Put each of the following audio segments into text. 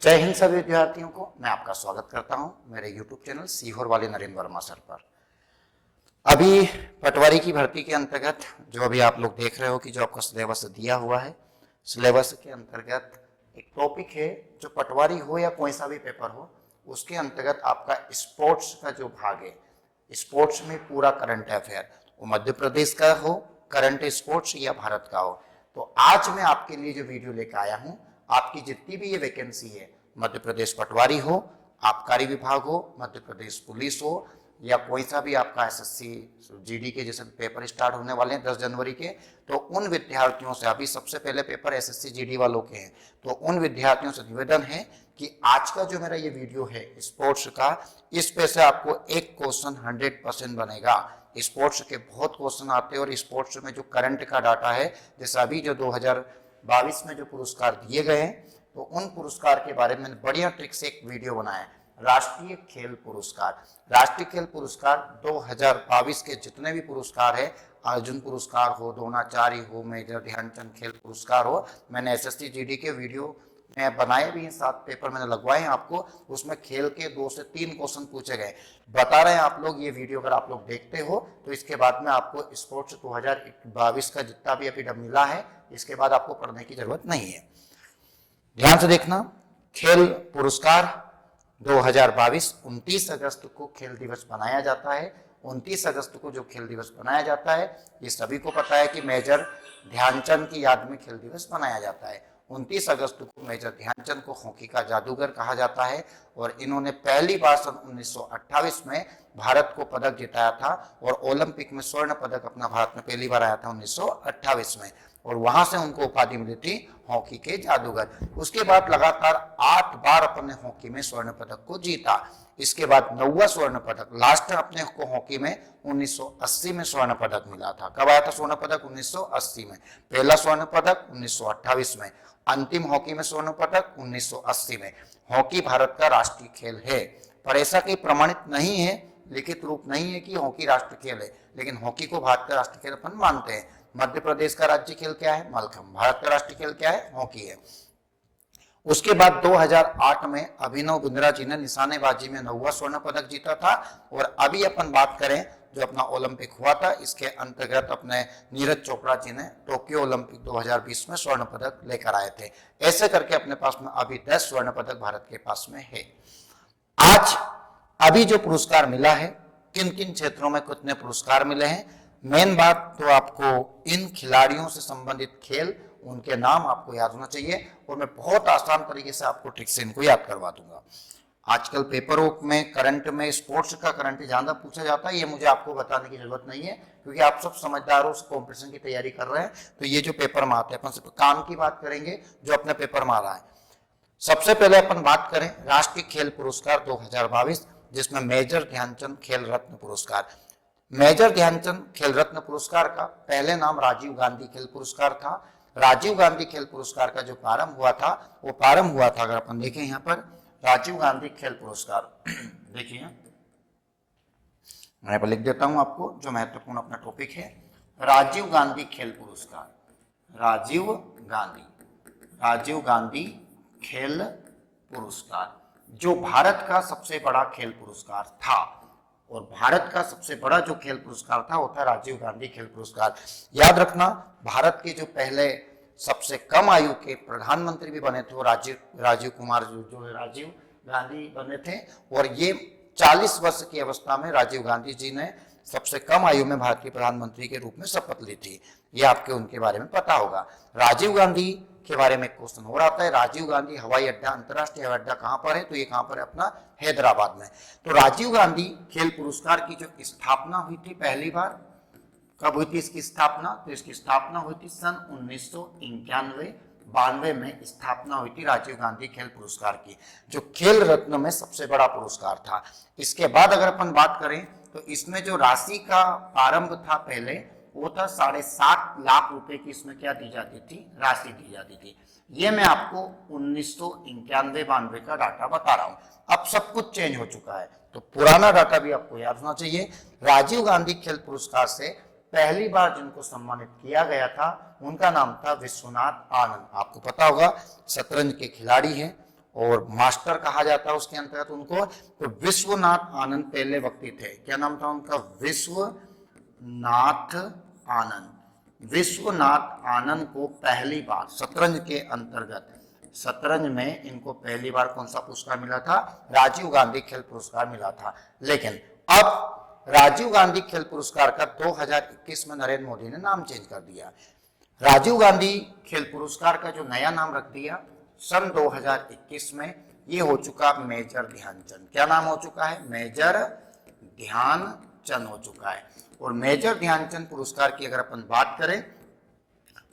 जय हिंद सभी विद्यार्थियों को मैं आपका स्वागत करता हूं मेरे YouTube चैनल सीहोर वाले नरेंद्र वर्मा सर पर। अभी पटवारी की भर्ती के अंतर्गत जो अभी आप लोग देख रहे हो कि जो आपका सिलेबस दिया हुआ है, सिलेबस के अंतर्गत एक टॉपिक है जो पटवारी हो या कोई सा भी पेपर हो, उसके अंतर्गत आपका स्पोर्ट्स का जो भाग है, स्पोर्ट्स में पूरा करंट अफेयर, वो मध्य प्रदेश का हो करंट स्पोर्ट्स या भारत का हो। तो आज मैं आपके लिए जो वीडियो लेकर आया हूँ, आपकी जितनी भी ये वैकेंसी है, मध्य प्रदेश पटवारी हो, आबकारी विभाग हो, मध्य प्रदेश पुलिस हो, या कोई सा भी आपका एसएससी जीडी के जैसे पेपर स्टार्ट होने वाले हैं 10 जनवरी के, तो उन विद्यार्थियों से, अभी सबसे पहले पेपर एसएससी जीडी वालों के हैं, तो उन विद्यार्थियों से निवेदन है कि आज का जो मेरा ये वीडियो है स्पोर्ट्स का, इस पे से आपको एक क्वेश्चन 100% बनेगा। स्पोर्ट्स के बहुत क्वेश्चन आते हैं और स्पोर्ट्स में जो करंट का डाटा है, जैसे अभी जो 2022 में जो पुरस्कार दिए गए हैं, तो उन पुरस्कार के बारे में बढ़िया ट्रिक से एक वीडियो बनाया है। राष्ट्रीय खेल पुरस्कार, राष्ट्रीय खेल पुरस्कार 2022 के जितने भी पुरस्कार है, अर्जुन पुरस्कार हो, द्रोणाचार्य हो, मेजर ध्यानचंद खेल पुरस्कार हो, मैंने एसएससी जीडी के वीडियो में बनाए भी हैं, 7 पेपर मैंने लगवाए हैं आपको, उसमें खेल के 2 से 3 क्वेश्चन पूछे गए। बता रहे हैं आप लोग, ये वीडियो अगर आप लोग देखते हो तो इसके बाद में आपको स्पोर्ट्स 2022 का जितना भी अभी मिला है, इसके बाद आपको पढ़ने की जरूरत नहीं है। ध्यान से देखना, खेल पुरस्कार 2022 29 अगस्त को खेल दिवस मनाया जाता है। 29 अगस्त को जो खेल दिवस मनाया जाता है, ये सभी को पता है कि मेजर ध्यानचंद की याद में खेल दिवस मनाया जाता है। 29 अगस्त को मेजर ध्यानचंद को हॉकी का जादूगर कहा जाता है और इन्होंने पहली बार सन 1928 में भारत को पदक जिताया था और ओलंपिक में स्वर्ण पदक अपना भारत में पहली बार आया था 1928 में, और वहां से उनको उपाधि मिली थी हॉकी के जादूगर। उसके बाद लगातार 8 बार अपने हॉकी में स्वर्ण पदक को जीता। इसके बाद 9वां स्वर्ण पदक लास्ट अपने को हॉकी में 1980 में स्वर्ण पदक मिला था। कब आया था स्वर्ण पदक? 1980 में। पहला स्वर्ण पदक 1928 में, अंतिम हॉकी में स्वर्ण पदक 1980 में। हॉकी भारत का राष्ट्रीय खेल है, पर ऐसा कहीं प्रमाणित नहीं है, लिखित रूप नहीं है कि हॉकी राष्ट्रीय खेल है, लेकिन हॉकी को भारत का राष्ट्रीय खेल अपन मानते हैं। मध्य प्रदेश का राज्य खेल क्या है? मलखंभ। भारत का राष्ट्रीय खेल क्या है? हॉकी है। उसके बाद 2008 में अभिनव बिंद्रा जी ने निशानेबाजी में 9वां स्वर्ण पदक जीता था, और अभी अपन बात करें जो अपना ओलंपिक हुआ था, इसके अंतर्गत अपने नीरज चोपड़ा जी ने टोक्यो ओलंपिक 2020 में स्वर्ण पदक लेकर आए थे। ऐसे करके अपने पास में अभी 10 स्वर्ण पदक भारत के पास में है। आज अभी जो पुरस्कार मिला है, किन किन क्षेत्रों में कितने पुरस्कार मिले हैं, मेन बात तो आपको इन खिलाड़ियों से संबंधित खेल, उनके नाम आपको याद होना चाहिए, और मैं बहुत आसान तरीके से आपको ट्रिक से इनको याद करवा दूंगा। आजकल पेपरों में करंट में स्पोर्ट्स का करंट ज्यादा पूछा जाता है, ये मुझे आपको बताने की जरूरत नहीं है, क्योंकि आप सब समझदारों से कॉम्पिटिशन की तैयारी कर रहे हैं। तो ये जो पेपर में आते हैं, अपन सिर्फ काम की बात करेंगे जो अपने पेपर में आ रहा है। सबसे पहले अपन बात करें राष्ट्रीय खेल पुरस्कार 2022, जिसमें मेजर ध्यानचंद खेल रत्न पुरस्कार। मेजर ध्यानचंद खेल रत्न पुरस्कार का पहले नाम राजीव गांधी खेल पुरस्कार था। राजीव गांधी खेल पुरस्कार का जो प्रारंभ हुआ था, वो प्रारंभ हुआ था, अगर अपन देखें यहाँ पर राजीव गांधी खेल पुरस्कार देखिए, मैं यहाँ पर लिख देता हूं आपको जो महत्वपूर्ण अपना टॉपिक है। राजीव गांधी खेल पुरस्कार, राजीव गांधी खेल पुरस्कार जो भारत का सबसे बड़ा खेल पुरस्कार था, और भारत का सबसे बड़ा जो खेल पुरस्कार था वो था राजीव गांधी खेल पुरस्कार। याद रखना, भारत के जो पहले सबसे कम आयु के प्रधानमंत्री भी बने थे वो राजीव कुमार जो राजीव गांधी बने थे, और ये 40 वर्ष की अवस्था में राजीव गांधी जी ने सबसे कम आयु में भारत के प्रधानमंत्री के रूप में शपथ ली थी। ये आपके उनके बारे में पता होगा। राजीव गांधी के बारे में क्वेश्चन हो रहा है, राजीव गांधी हवाई अड्डा, अंतरराष्ट्रीय हवाई अड्डा कहां पर है? तो ये कहां पर है? अपना हैदराबाद में। तो राजीव गांधी खेल पुरस्कार की जो स्थापना हुई थी पहली बार, कब हुई थी इसकी स्थापना? तो इसकी स्थापना हुई थी सन 1991-92 में स्थापना हुई थी राजीव गांधी खेल पुरस्कार की, जो खेल रत्न में सबसे बड़ा पुरस्कार था। इसके बाद अगर अपन बात करें तो इसमें जो राशि का प्रारंभ था पहले, वो था 7.5 लाख रुपए की इसमें क्या दी जाती थी? राशि दी जाती थी। ये मैं आपको 1991-92 का डाटा बता रहा हूं। अब सब कुछ चेंज हो चुका है, तो पुराना डाटा भी आपको याद होना चाहिए। राजीव गांधी खेल पुरस्कार से पहली बार जिनको सम्मानित किया गया था, उनका नाम था विश्वनाथ आनंद। आपको पता होगा शतरंज के खिलाड़ी हैं, और मास्टर कहा जाता है उसके अंतर्गत उनको। तो विश्वनाथ आनंद पहले व्यक्ति थे, क्या नाम था उनका? विश्वनाथ आनंद। विश्वनाथ आनंद को पहली बार शतरंज के अंतर्गत, शतरंज में इनको पहली बार कौन सा पुरस्कार मिला था? राजीव गांधी खेल पुरस्कार मिला था। लेकिन अब राजीव गांधी खेल पुरस्कार का 2021 में नरेंद्र मोदी ने नाम चेंज कर दिया। राजीव गांधी खेल पुरस्कार का जो नया नाम रख दिया सन 2021 में, ये हो चुका मेजर ध्यानचंद। क्या नाम हो चुका है? मेजर ध्यानचंद हो चुका है। और मेजर ध्यानचंद पुरस्कार की अगर अपन बात करें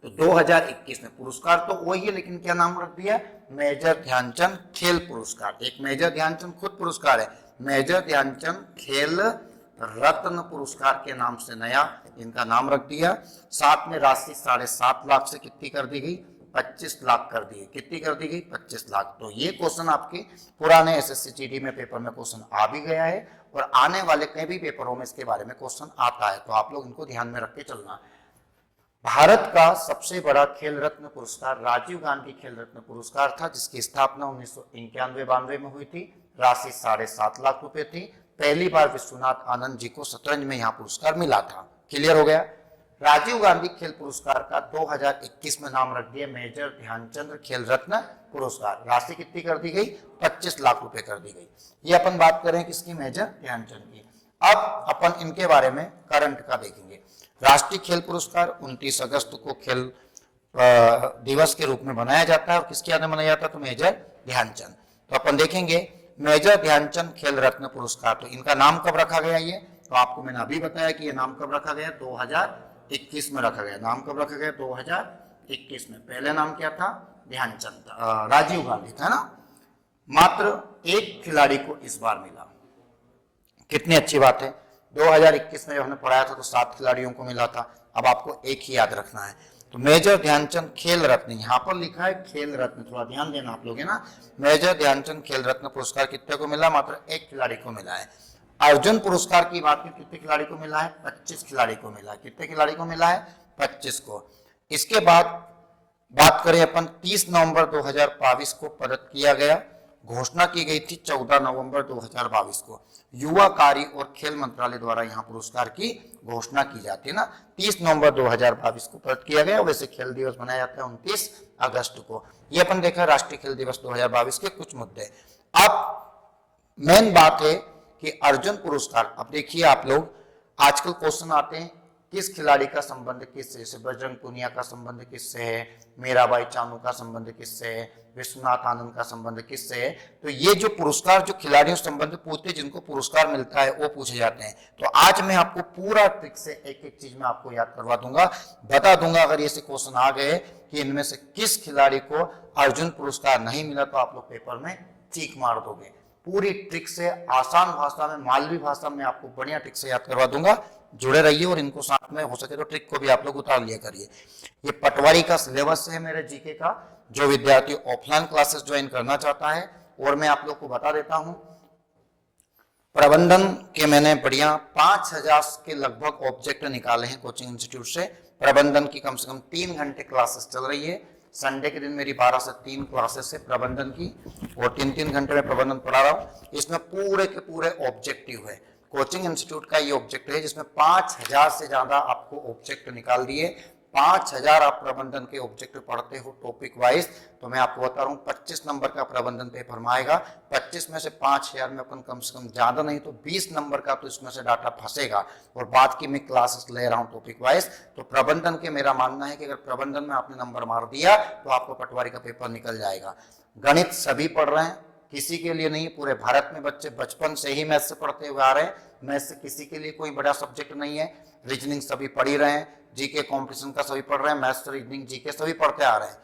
तो 2021 में पुरस्कार तो वही है, लेकिन क्या नाम रख दिया? मेजर ध्यानचंद खेल पुरस्कार। एक मेजर ध्यानचंद खुद पुरस्कार है, मेजर ध्यानचंद खेल रत्न पुरस्कार के नाम से नया इनका नाम रख दिया। साथ में राशि 7.5 लाख से कितनी कर दी गई? 25 लाख कर दी। कितनी कर दी गई? 25 लाख। तो ये क्वेश्चन आपके पुराने एसएससी जीडी में पेपर में क्वेश्चन आ भी गया है और आने वाले कई भी पेपरों में इसके बारे में क्वेश्चन आता है, तो आप लोग इनको ध्यान में रख के चलना। भारत का सबसे बड़ा खेल रत्न पुरस्कार राजीव गांधी खेल रत्न पुरस्कार था, जिसकी स्थापना 1991-92 में हुई थी। राशि 7.5 लाख रुपए थी। पहली बार विश्वनाथ आनंद जी को शतरंज में यहां पुरस्कार मिला था। क्लियर हो गया? राजीव गांधी खेल पुरस्कार का 2021 में नाम रख दिया मेजर ध्यानचंद खेल रत्न पुरस्कार। राशि कितनी कर दी गई? 25 लाख रुपए कर दी गई। ये अपन बात करें किसकी? मेजर ध्यानचंद की। अब अपन इनके बारे में करंट का देखेंगे। राष्ट्रीय खेल पुरस्कार 29 अगस्त को खेल दिवस के रूप में मनाया जाता है और किसके याद में मनाया जाता है? तो मेजर ध्यानचंद। तो अपन देखेंगे मेजर ध्यानचंद खेल रत्न पुरस्कार, तो इनका नाम कब रखा गया? ये तो आपको मैंने अभी बताया कि ये नाम कब रखा गया? 2021 में रखा गया। नाम कब रखा गया? 2021 में। पहले नाम क्या था? ध्यानचंद, राजीव गांधी था ना। मात्र एक खिलाड़ी को इस बार मिला। कितनी अच्छी बात है। 2021 में जब हमने पढ़ाया था तो 7 खिलाड़ियों को मिला था। अब आपको एक ही याद रखना है। तो मेजर ध्यानचंद खेल रत्न, यहाँ पर लिखा है खेल रत्न, थोड़ा ध्यान देना आप लोग, है ना। मेजर ध्यानचंद खेल रत्न पुरस्कार कितने को मिला? मात्र एक खिलाड़ी को मिला है। अर्जुन पुरस्कार की बात की कितने खिलाड़ी को मिला है? 25 खिलाड़ी को मिला है। कितने खिलाड़ी को मिला है? 25 को। इसके बाद बात करें अपन 30 नवंबर 2022 को प्रदत्त किया गया। घोषणा की गई थी 14 नवंबर 2022 को। युवा कार्य और खेल मंत्रालय द्वारा यहाँ पुरस्कार की घोषणा की जाती है ना। 30 नवंबर 2022 को प्रदत्त किया गया। वैसे खेल दिवस मनाया जाता है 29 अगस्त को। ये अपन देखा राष्ट्रीय खेल दिवस 2022 के कुछ मुद्दे। अब मेन बात है कि अर्जुन पुरस्कार, अब देखिए आप लोग, आजकल क्वेश्चन आते हैं किस खिलाड़ी का संबंध किससे? जैसे बजरंग पुनिया का संबंध किससे है, मीराबाई चानू का संबंध किससे है, विश्वनाथ आनंद का संबंध किससे है। तो ये जो पुरस्कार जो खिलाड़ियों से संबंध पूछते, जिनको पुरस्कार मिलता है वो पूछे जाते हैं। तो आज मैं आपको पूरा ट्रिक से एक एक चीज में आपको याद करवा दूंगा, बता दूंगा। अगर ऐसे क्वेश्चन आ गए कि इनमें से किस खिलाड़ी को अर्जुन पुरस्कार नहीं मिला, तो आप लोग पेपर में चीख मार दोगे। पूरी ट्रिक से आसान भाषा में, मालवी भाषा में आपको बढ़िया ट्रिक से याद करवा दूंगा। जुड़े रहिए और इनको साथ में हो सके तो ट्रिक को भी आप लोग उतार लिया करिए। ये पटवारी का सिलेबस है मेरे जीके का, जो विद्यार्थी ऑफलाइन क्लासेस ज्वाइन करना चाहता है। और मैं आप लोग को बता देता हूं, प्रबंधन के मैंने बढ़िया 5000 के लगभग ऑब्जेक्ट निकाले हैं कोचिंग इंस्टीट्यूट से। प्रबंधन की कम से कम 3 घंटे क्लासेस चल रही है। संडे के दिन मेरी 12 से 3 क्लासेस है प्रबंधन की, और 3-3 घंटे में प्रबंधन पढ़ा रहा हूँ। इसमें पूरे के पूरे ऑब्जेक्टिव है। कोचिंग इंस्टीट्यूट का ये ऑब्जेक्ट है जिसमें 5000 से ज्यादा आपको ऑब्जेक्ट निकाल दिए। 5000 आप प्रबंधन के ऑब्जेक्ट पढ़ते हो टॉपिक वाइज। तो मैं आपको बता रहा हूँ 25 नंबर का प्रबंधन पेपर में आएगा। 25 में से 5000 में अपन कम से कम ज्यादा नहीं तो 20 नंबर का तो इसमें से डाटा फंसेगा। और बात की मैं क्लासेस ले रहा हूँ टॉपिक वाइज। तो प्रबंधन के मेरा मानना है कि अगर प्रबंधन में आपने नंबर मार दिया तो आपको पटवारी का पेपर निकल जाएगा। गणित सभी पढ़ रहे हैं, किसी के लिए नहीं। पूरे भारत में बच्चे बचपन से ही मैथ से पढ़ते हुए आ रहे हैं। मैथ से किसी के लिए कोई बड़ा सब्जेक्ट नहीं है। रीजनिंग सभी पढ़ ही रहे हैं, जीके कॉम्पिटिशन का सभी पढ़ रहे हैं, मैथ्स, रीजनिंग, जीके सभी पढ़ते आ रहे हैं।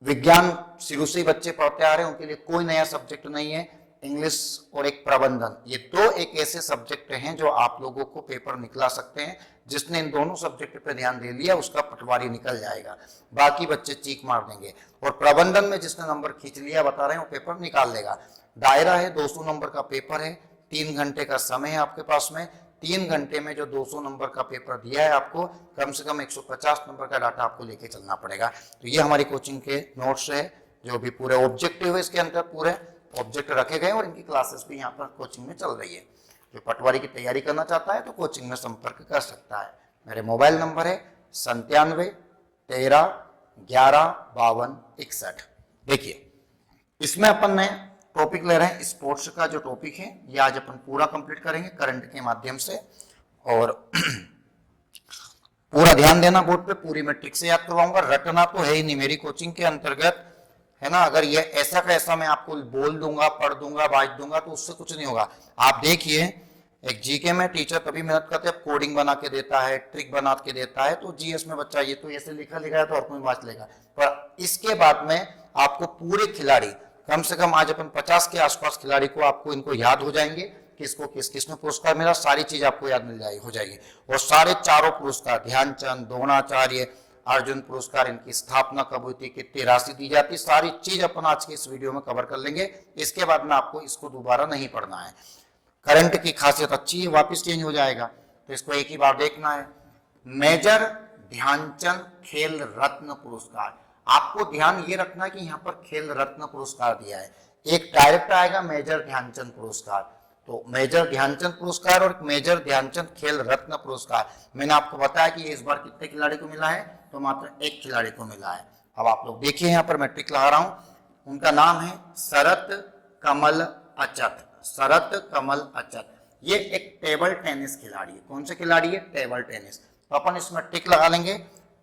विज्ञान शुरू से ही बच्चे पढ़ते आ रहे हैं, उनके लिए कोई नया सब्जेक्ट नहीं है। इंग्लिश और एक प्रबंधन, ये 2 एक ऐसे सब्जेक्ट हैं जो आप लोगों को पेपर निकला सकते हैं। जिसने इन दोनों सब्जेक्ट पे ध्यान दे लिया उसका पटवारी निकल जाएगा, बाकी बच्चे चीख मार देंगे। और प्रबंधन में जिसने नंबर खींच लिया बता रहे हैं वो पेपर निकाल लेगा। दायरा है 200 नंबर का पेपर है, 3 घंटे का समय है आपके पास में। 3 घंटे में जो 200 नंबर का पेपर दिया है आपको, कम से कम 150 नंबर का डाटा आपको लेके चलना पड़ेगा। तो ये हमारी कोचिंग के नोट्स है, जो भी पूरे ऑब्जेक्टिव है इसके अंदर पूरे ऑब्जेक्ट रखे गए और इनकी क्लासेस भी यहाँ पर कोचिंग में चल रही है। जो पटवारी की तैयारी करना चाहता है तो कोचिंग में संपर्क कर सकता है। मेरे मोबाइल नंबर है 9713115261। देखिए इसमें अपन ने टॉपिक ले रहे हैं स्पोर्ट्स का। जो टॉपिक है ये आज अपन पूरा कंप्लीट करेंगे करंट के माध्यम से, और पूरा ध्यान देना बोर्ड पे, पूरी मैं ट्रिक से याद करवाऊंगा। रटना तो है ही नहीं मेरी कोचिंग के अंतर्गत, है ना। अगर ये ऐसा का ऐसा मैं आपको बोल दूंगा, पढ़ दूंगा, बाज दूंगा तो उससे कुछ नहीं होगा। आप देखिए एक जीके में टीचर तभी मेहनत करते हैं, कोडिंग बना के देता है, ट्रिक बना के देता है, तो जीएस में बच्चा ये तो ऐसे लिखा है तो और कोई बात लेगा। पर इसके बाद में आपको पूरे खिलाड़ी, कम से कम आज अपन 50 के आसपास खिलाड़ी को आपको इनको याद हो जाएंगे, किसको किस किसने पुरस्कार मिला, सारी चीज आपको याद मिल जाएगी, हो जाएगी। और सारे चारों पुरस्कार, ध्यानचंद, द्रोणाचार्य, अर्जुन पुरस्कार, इनकी स्थापना कब हुई थी, कितनी राशि दी जाती, सारी चीज अपन आज के इस वीडियो में कवर कर लेंगे। इसके बाद में आपको इसको दोबारा नहीं पढ़ना है। करंट की खासियत अच्छी है, वापस चेंज हो जाएगा तो इसको एक ही बार देखना है। मेजर ध्यानचंद खेल रत्न पुरस्कार, आपको ध्यान ये रखना है कि यहाँ पर खेल रत्न पुरस्कार दिया है। एक डायरेक्ट आएगा मेजर ध्यानचंद पुरस्कार, तो मेजर ध्यानचंद पुरस्कार और मेजर ध्यानचंद खेल रत्न पुरस्कार मैंने आपको बताया कि इस बार कितने खिलाड़ी को मिला है, तो मात्र एक खिलाड़ी को मिला है। अब आप लोग देखिए यहाँ पर मैं ट्रिक लगा रहा हूं, उनका नाम है शरत कमल अचत। शरत कमल अचत ये एक टेबल टेनिस खिलाड़ी है। कौन से खिलाड़ी है? Table tennis. तो अपन इसमें ट्रिक लगा लेंगे,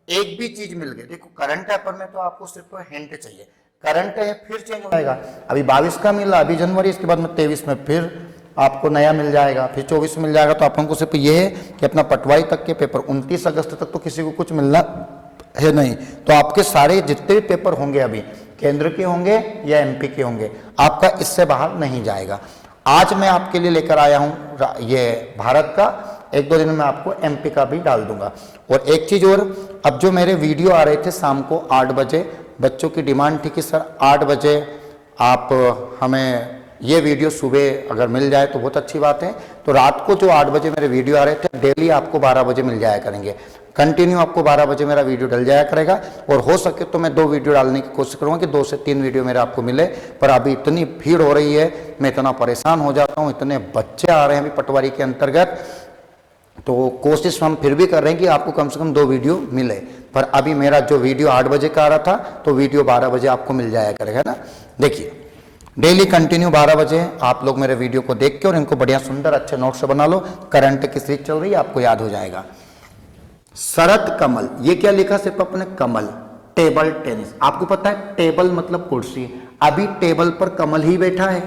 एक भी चीज मिल गई। देखो करंट है पर में तो आपको सिर्फ हिंट चाहिए, करंट है फिर चेंज हो जाएगा। अभी 22 का मिला, अभी जनवरी, इसके बाद में 23 में फिर आपको नया मिल जाएगा, फिर 24 में मिल जाएगा। तो अपन को सिर्फ ये है कि अपना पटवारी तक के पेपर 29 अगस्त तक तो किसी को कुछ मिलना है नहीं। तो आपके सारे जितने भी पेपर होंगे अभी केंद्र के होंगे या एमपी के होंगे, आपका इससे बाहर नहीं जाएगा। आज मैं आपके लिए लेकर आया हूं ये भारत का, एक दो दिन में आपको एमपी का भी डाल दूंगा। और एक चीज और, अब जो मेरे वीडियो आ रहे थे शाम को 8 बजे, बच्चों की डिमांड थी कि सर 8 बजे आप हमें ये वीडियो सुबह अगर मिल जाए तो बहुत अच्छी बात है। तो रात को जो 8 बजे मेरे वीडियो आ रहे थे, डेली आपको 12 बजे मिल जाया करेंगे, कंटिन्यू आपको 12 बजे मेरा वीडियो डल जाया करेगा। और हो सके तो मैं 2 वीडियो डालने की कोशिश करूँगा कि 2 से 3 वीडियो मेरे आपको मिले। पर अभी इतनी भीड़ हो रही है, मैं इतना परेशान हो जाता हूँ, इतने बच्चे आ रहे हैं अभी पटवारी के अंतर्गत, तो कोशिश हम फिर भी कर रहे हैं कि आपको कम से कम 2 वीडियो मिले। पर अभी मेरा जो वीडियो 8 बजे का आ रहा था, तो वीडियो 12 बजे आपको मिल जाया करेगा ना। देखिए डेली कंटिन्यू 12 बजे आप लोग मेरे वीडियो को देख के और इनको बढ़िया सुंदर अच्छे नोट से बना लो। करंट की सीरीज चल रही है, आपको याद हो जाएगा। शरत कमल, ये क्या लिखा सिर्फ अपने कमल, टेबल टेनिस। आपको पता है टेबल मतलब कुर्सी, अभी टेबल पर कमल ही बैठा है,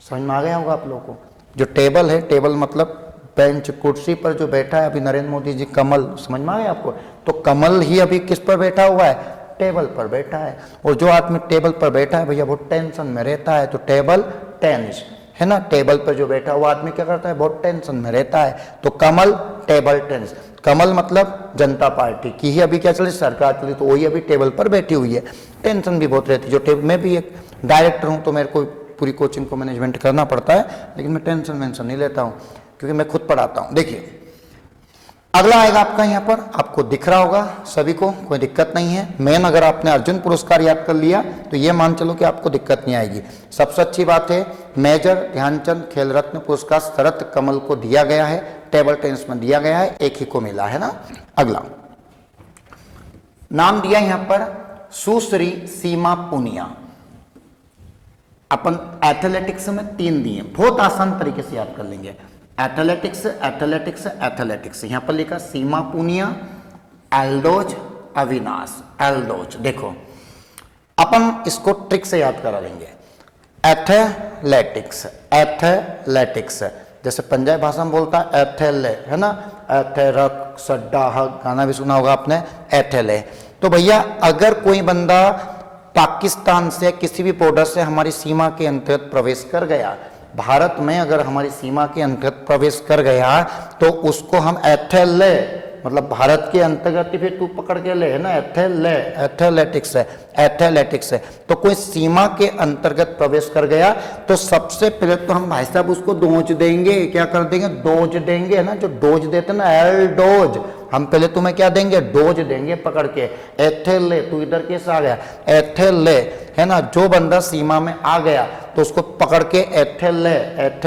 समझ में आ गया होगा आप लोगों को। जो टेबल है, टेबल मतलब बेंच, कुर्सी पर जो बैठा है अभी नरेंद्र मोदी जी, कमल, समझ में आ गया आपको। तो कमल ही अभी किस पर बैठा हुआ है? टेबल पर बैठा है। और जो आदमी टेबल पर बैठा है भैया बहुत टेंशन में रहता है, तो टेबल टेनिस है ना। टेबल पर जो बैठा हुआ आदमी क्या करता है? बहुत टेंशन में रहता है। तो कमल टेबल टेनिस, कमल मतलब जनता पार्टी की ही अभी क्या चली, सरकार चली, तो वही अभी टेबल पर बैठी हुई है, टेंशन भी बहुत रहती है। जो टेबल, मैं भी एक डायरेक्टर हूँ तो मेरे को पूरी कोचिंग को मैनेजमेंट करना पड़ता है, लेकिन मैं टेंशन वेंशन नहीं लेता हूँ क्योंकि मैं खुद पढ़ाता हूँ। देखिए अगला आएगा आपका, यहाँ पर आपको दिख रहा होगा सभी को, कोई दिक्कत नहीं है। मेन अगर आपने अर्जुन पुरस्कार याद कर लिया तो ये मान चलो कि आपको दिक्कत नहीं आएगी। सबसे अच्छी बात है मेजर ध्यानचंद खेल रत्न पुरस्कार शरत कमल को दिया गया है, टेबल टेनिस में दिया गया है, एक ही को मिला है ना। अगला नाम दिया यहाँ पर सुश्री सीमा पुनिया। अपन एथलेटिक्स में 3 दिए, बहुत आसान तरीके से याद कर लेंगे। एथलेटिक्स एथलेटिक्स एथलेटिक्स, यहां पर लिखा सीमा पुनिया, एल्डोज अविनाश, एल्डोज। देखो अपन इसको ट्रिक से याद करा लेंगे। एथलेटिक्स, एथलेटिक्स जैसे पंजाबी भाषा में बोलता है एथेले, है ना, एथेरक सड्डा हक, गाना भी सुना होगा आपने, एथेले। तो भैया अगर कोई बंदा पाकिस्तान से किसी भी बॉर्डर से हमारी सीमा के अंतर्गत प्रवेश कर गया, भारत में अगर हमारी सीमा के अंतर्गत प्रवेश कर गया, तो उसको हम एथेले, मतलब भारत के अंतर्गत ही फिर तू पकड़ के ले, है ना, एथेले, एथलेटिक्स है, एथलेटिक्स है। तो कोई सीमा के अंतर्गत प्रवेश कर गया तो सबसे पहले तो हम भाई साहब उसको डोज देंगे, क्या कर देंगे, डोज देंगे, है ना, जो डोज देते ना, एल डोज, हम पहले तुम्हें क्या देंगे, डोज देंगे पकड़ के, एथे ले, तू इधर कैसे आ गया, एथे ले, है ना। जो बंदा सीमा में आ गया तो उसको पकड़ के एथे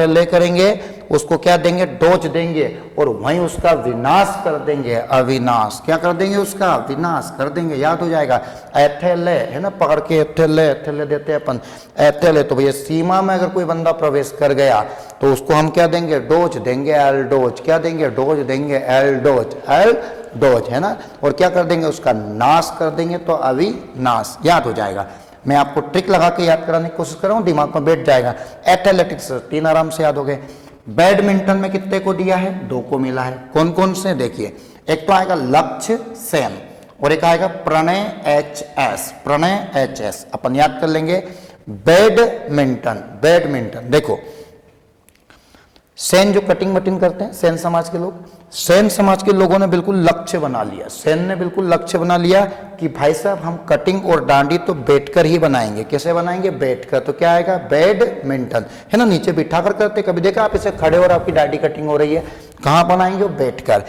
ले करेंगे, उसको क्या देंगे, डोज देंगे, और वहीं उसका विनाश कर देंगे, अविनाश, क्या कर देंगे, उसका विनाश कर देंगे, याद हो जाएगा। एथे ले, है ना, पकड़ के एथे ले देते हैं अपन, एथे ले। तो भैया सीमा में अगर कोई बंदा प्रवेश कर गया तो उसको हम क्या देंगे, डोज देंगे, एल डोज, क्या देंगे, डोज देंगे, एल डोज, है ना। और क्या कर देंगे, उसका नाश कर देंगे, तो अविनाश, याद हो जाएगा। मैं आपको ट्रिक लगा के याद कराने की कोशिश कर रहा हूं, दिमाग में बैठ जाएगा। एथलेटिक्स 3 आराम से याद हो गए। बैडमिंटन में कितने को दिया है, 2 को मिला है। कौन कौन से, देखिए, एक तो आएगा लक्ष्य सेन और एक आएगा प्रणय HS, प्रणय HS, अपन याद कर लेंगे। बैडमिंटन देखो, सेन जो कटिंग मटिंग करते हैं, सेन समाज के लोग, सेन समाज के लोगों ने बिल्कुल लक्ष्य बना लिया, सेन ने बिल्कुल लक्ष्य बना लिया कि भाई साहब हम कटिंग और डांडी तो बैठकर ही बनाएंगे। कैसे बनाएंगे, बैठकर। तो क्या आएगा, बैडमिंटन, है ना। नीचे बिठा कर करते, कभी देखा आप इसे खड़े और आपकी डांडी कटिंग हो रही है, कहां बनाएंगे, बैठकर।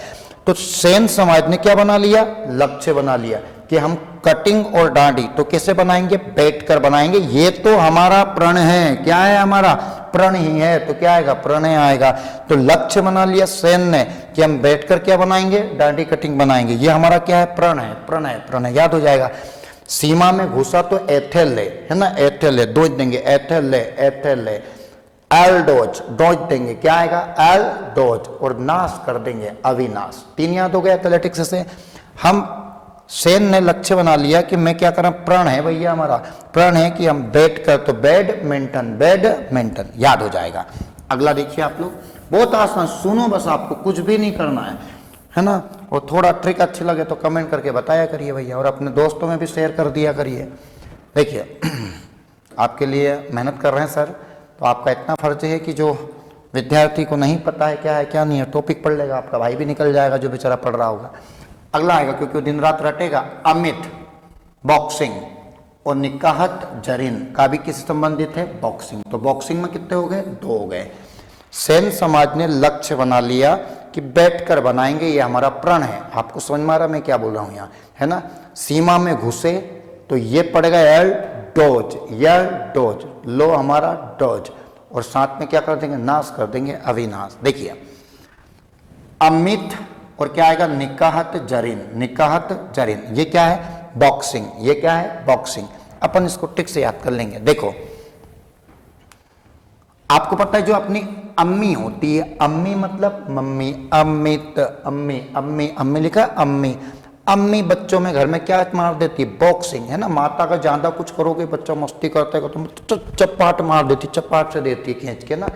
तो सेन समाज ने क्या बना लिया, लक्ष्य बना लिया कि हम कटिंग और डांडी तो कैसे बनाएंगे, बैठकर बनाएंगे। ये तो हमारा प्रण है, क्या है, हमारा प्रण ही है, तो क्या आएगा, प्रणय आएगा। तो लक्ष्य बना लिया सेन ने कि हम बैठकर क्या बनाएंगे, डांडी कटिंग बनाएंगे। ये हमारा क्या है, प्रण है, प्रणय, याद हो जाएगा। सीमा में घुसा तो एथेले, है ना, एथेले, डोज देंगे, एथेले, एल डोज देंगे, क्या आएगा, एल डोज, और नाश कर देंगे, अविनाश। 3 याद हो गया एथलेटिक्स से। हम सेन ने लक्ष्य बना लिया कि मैं क्या करूं, प्रण है भैया, हमारा प्रण है कि हम बैठ कर, तो बैडमिंटन, याद हो जाएगा। अगला देखिए आप लोग, बहुत आसान, सुनो बस, आपको कुछ भी नहीं करना है ना। और थोड़ा ट्रिक अच्छी लगे तो कमेंट करके बताया करिए भैया, और अपने दोस्तों में भी शेयर कर दिया करिए। देखिए आपके लिए मेहनत कर रहे हैं सर, तो आपका इतना फर्ज है कि जो विद्यार्थी को नहीं पता है क्या है क्या नहीं है, टॉपिक पढ़ लेगा, आपका भाई भी निकल जाएगा जो बेचारा पढ़ रहा होगा। अगला आएगा, क्योंकि वो दिन रात रटेगा, अमित बॉक्सिंग और निकाहत जरीन का भी किससे संबंधित है, बॉक्सिंग। तो बॉक्सिंग में कितने हो गए, 2 हो गए। सेन समाज ने लक्ष्य बना लिया कि बैठकर बनाएंगे, ये हमारा प्रण है। आपको समझ में आ रहा मैं क्या बोल रहा हूं यहाँ, है ना। सीमा में घुसे तो ये पड़ेगा एल डोज, लो हमारा डोज, और साथ में क्या कर देंगे, नाश कर देंगे, अविनाश। देखिए अमित और क्या आएगा, निकाहत जरीन, ये क्या है, बॉक्सिंग, ये क्या है, बॉक्सिंग। अपन इसको ट्रिक से याद कर लेंगे। देखो आपको पता है जो अपनी अम्मी होती है, अम्मी मतलब मम्मी, अमित, अम्मी लिखा है, अम्मी बच्चों में घर में क्या मार देती है, बॉक्सिंग, है ना। माता का ज्यादा कुछ करोगे, बच्चा मस्ती करता है तो चपाट मार देती, चपाट से देती है खींच के ना,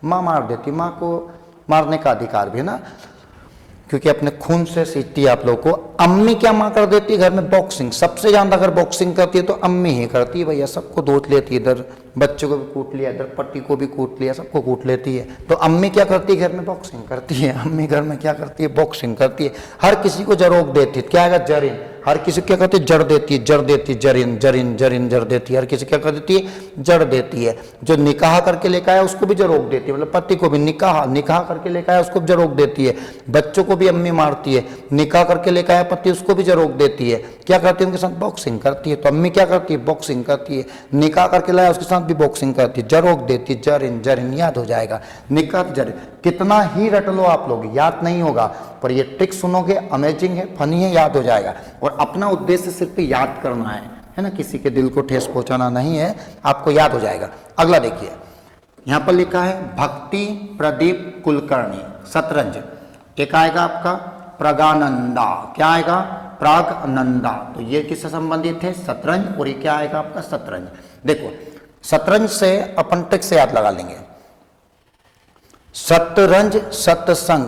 माँ मार देती, माँ को मारने का अधिकार भी है ना, क्योंकि अपने खून से सीखती है आप लोगों को। अम्मी क्या माँ कर देती है घर में, बॉक्सिंग। सबसे ज्यादा अगर बॉक्सिंग करती है तो अम्मी ही करती है भैया, सबको धोत लेती है, इधर बच्चों को भी कूट लिया, इधर पट्टी को भी कूट लिया, सबको कूट लेती है। तो अम्मी क्या करती है घर में, बॉक्सिंग करती है। अम्मी घर में क्या करती है, बॉक्सिंग करती है। हर किसी को जरोग देती है, क्या आएगा, जरीन। हर किसी को क्या करती है, जड़ देती है, जरीन जड़ देती है। हर किसी क्या कर देती है, जड़ देती है। जो निकाह करके लेकर आया उसको भी जरोग देती है, मतलब पति को भी निकाह करके लेकर आया उसको भी जरोग देती है। बच्चों को भी अम्मी मारती है, निकाह करके लेकर आया पति उसको भी जरोग देती है। क्या करती है, उनके साथ बॉक्सिंग करती है। तो अम्मी क्या करती है, बॉक्सिंग करती है। निकाह करके लाया उसके साथ भी बॉक्सिंग करती है, जरोग देती है, जरीन, याद हो जाएगा, निकाह जरीन। कितना ही रट लो आप लोग, याद नहीं होगा, पर ये ट्रिक सुनोगे, अमेजिंग है, फनी है, याद हो जाएगा। और अपना उद्देश्य सिर्फ याद करना है ना, किसी के दिल को ठेस पहुंचाना नहीं है, आपको याद हो जाएगा। अगला देखिए, यहां पर लिखा है भक्ति प्रदीप कुलकर्णी, शतरंज। एक आएगा आपका प्रगानंदा, क्या आएगा, प्रागनंदा। तो ये किससे संबंधित है, शतरंज। और ये क्या आएगा आपका, शतरंज। देखो शतरंज से अपन ट्रिक से याद लगा लेंगे, शतरंज सत्संग।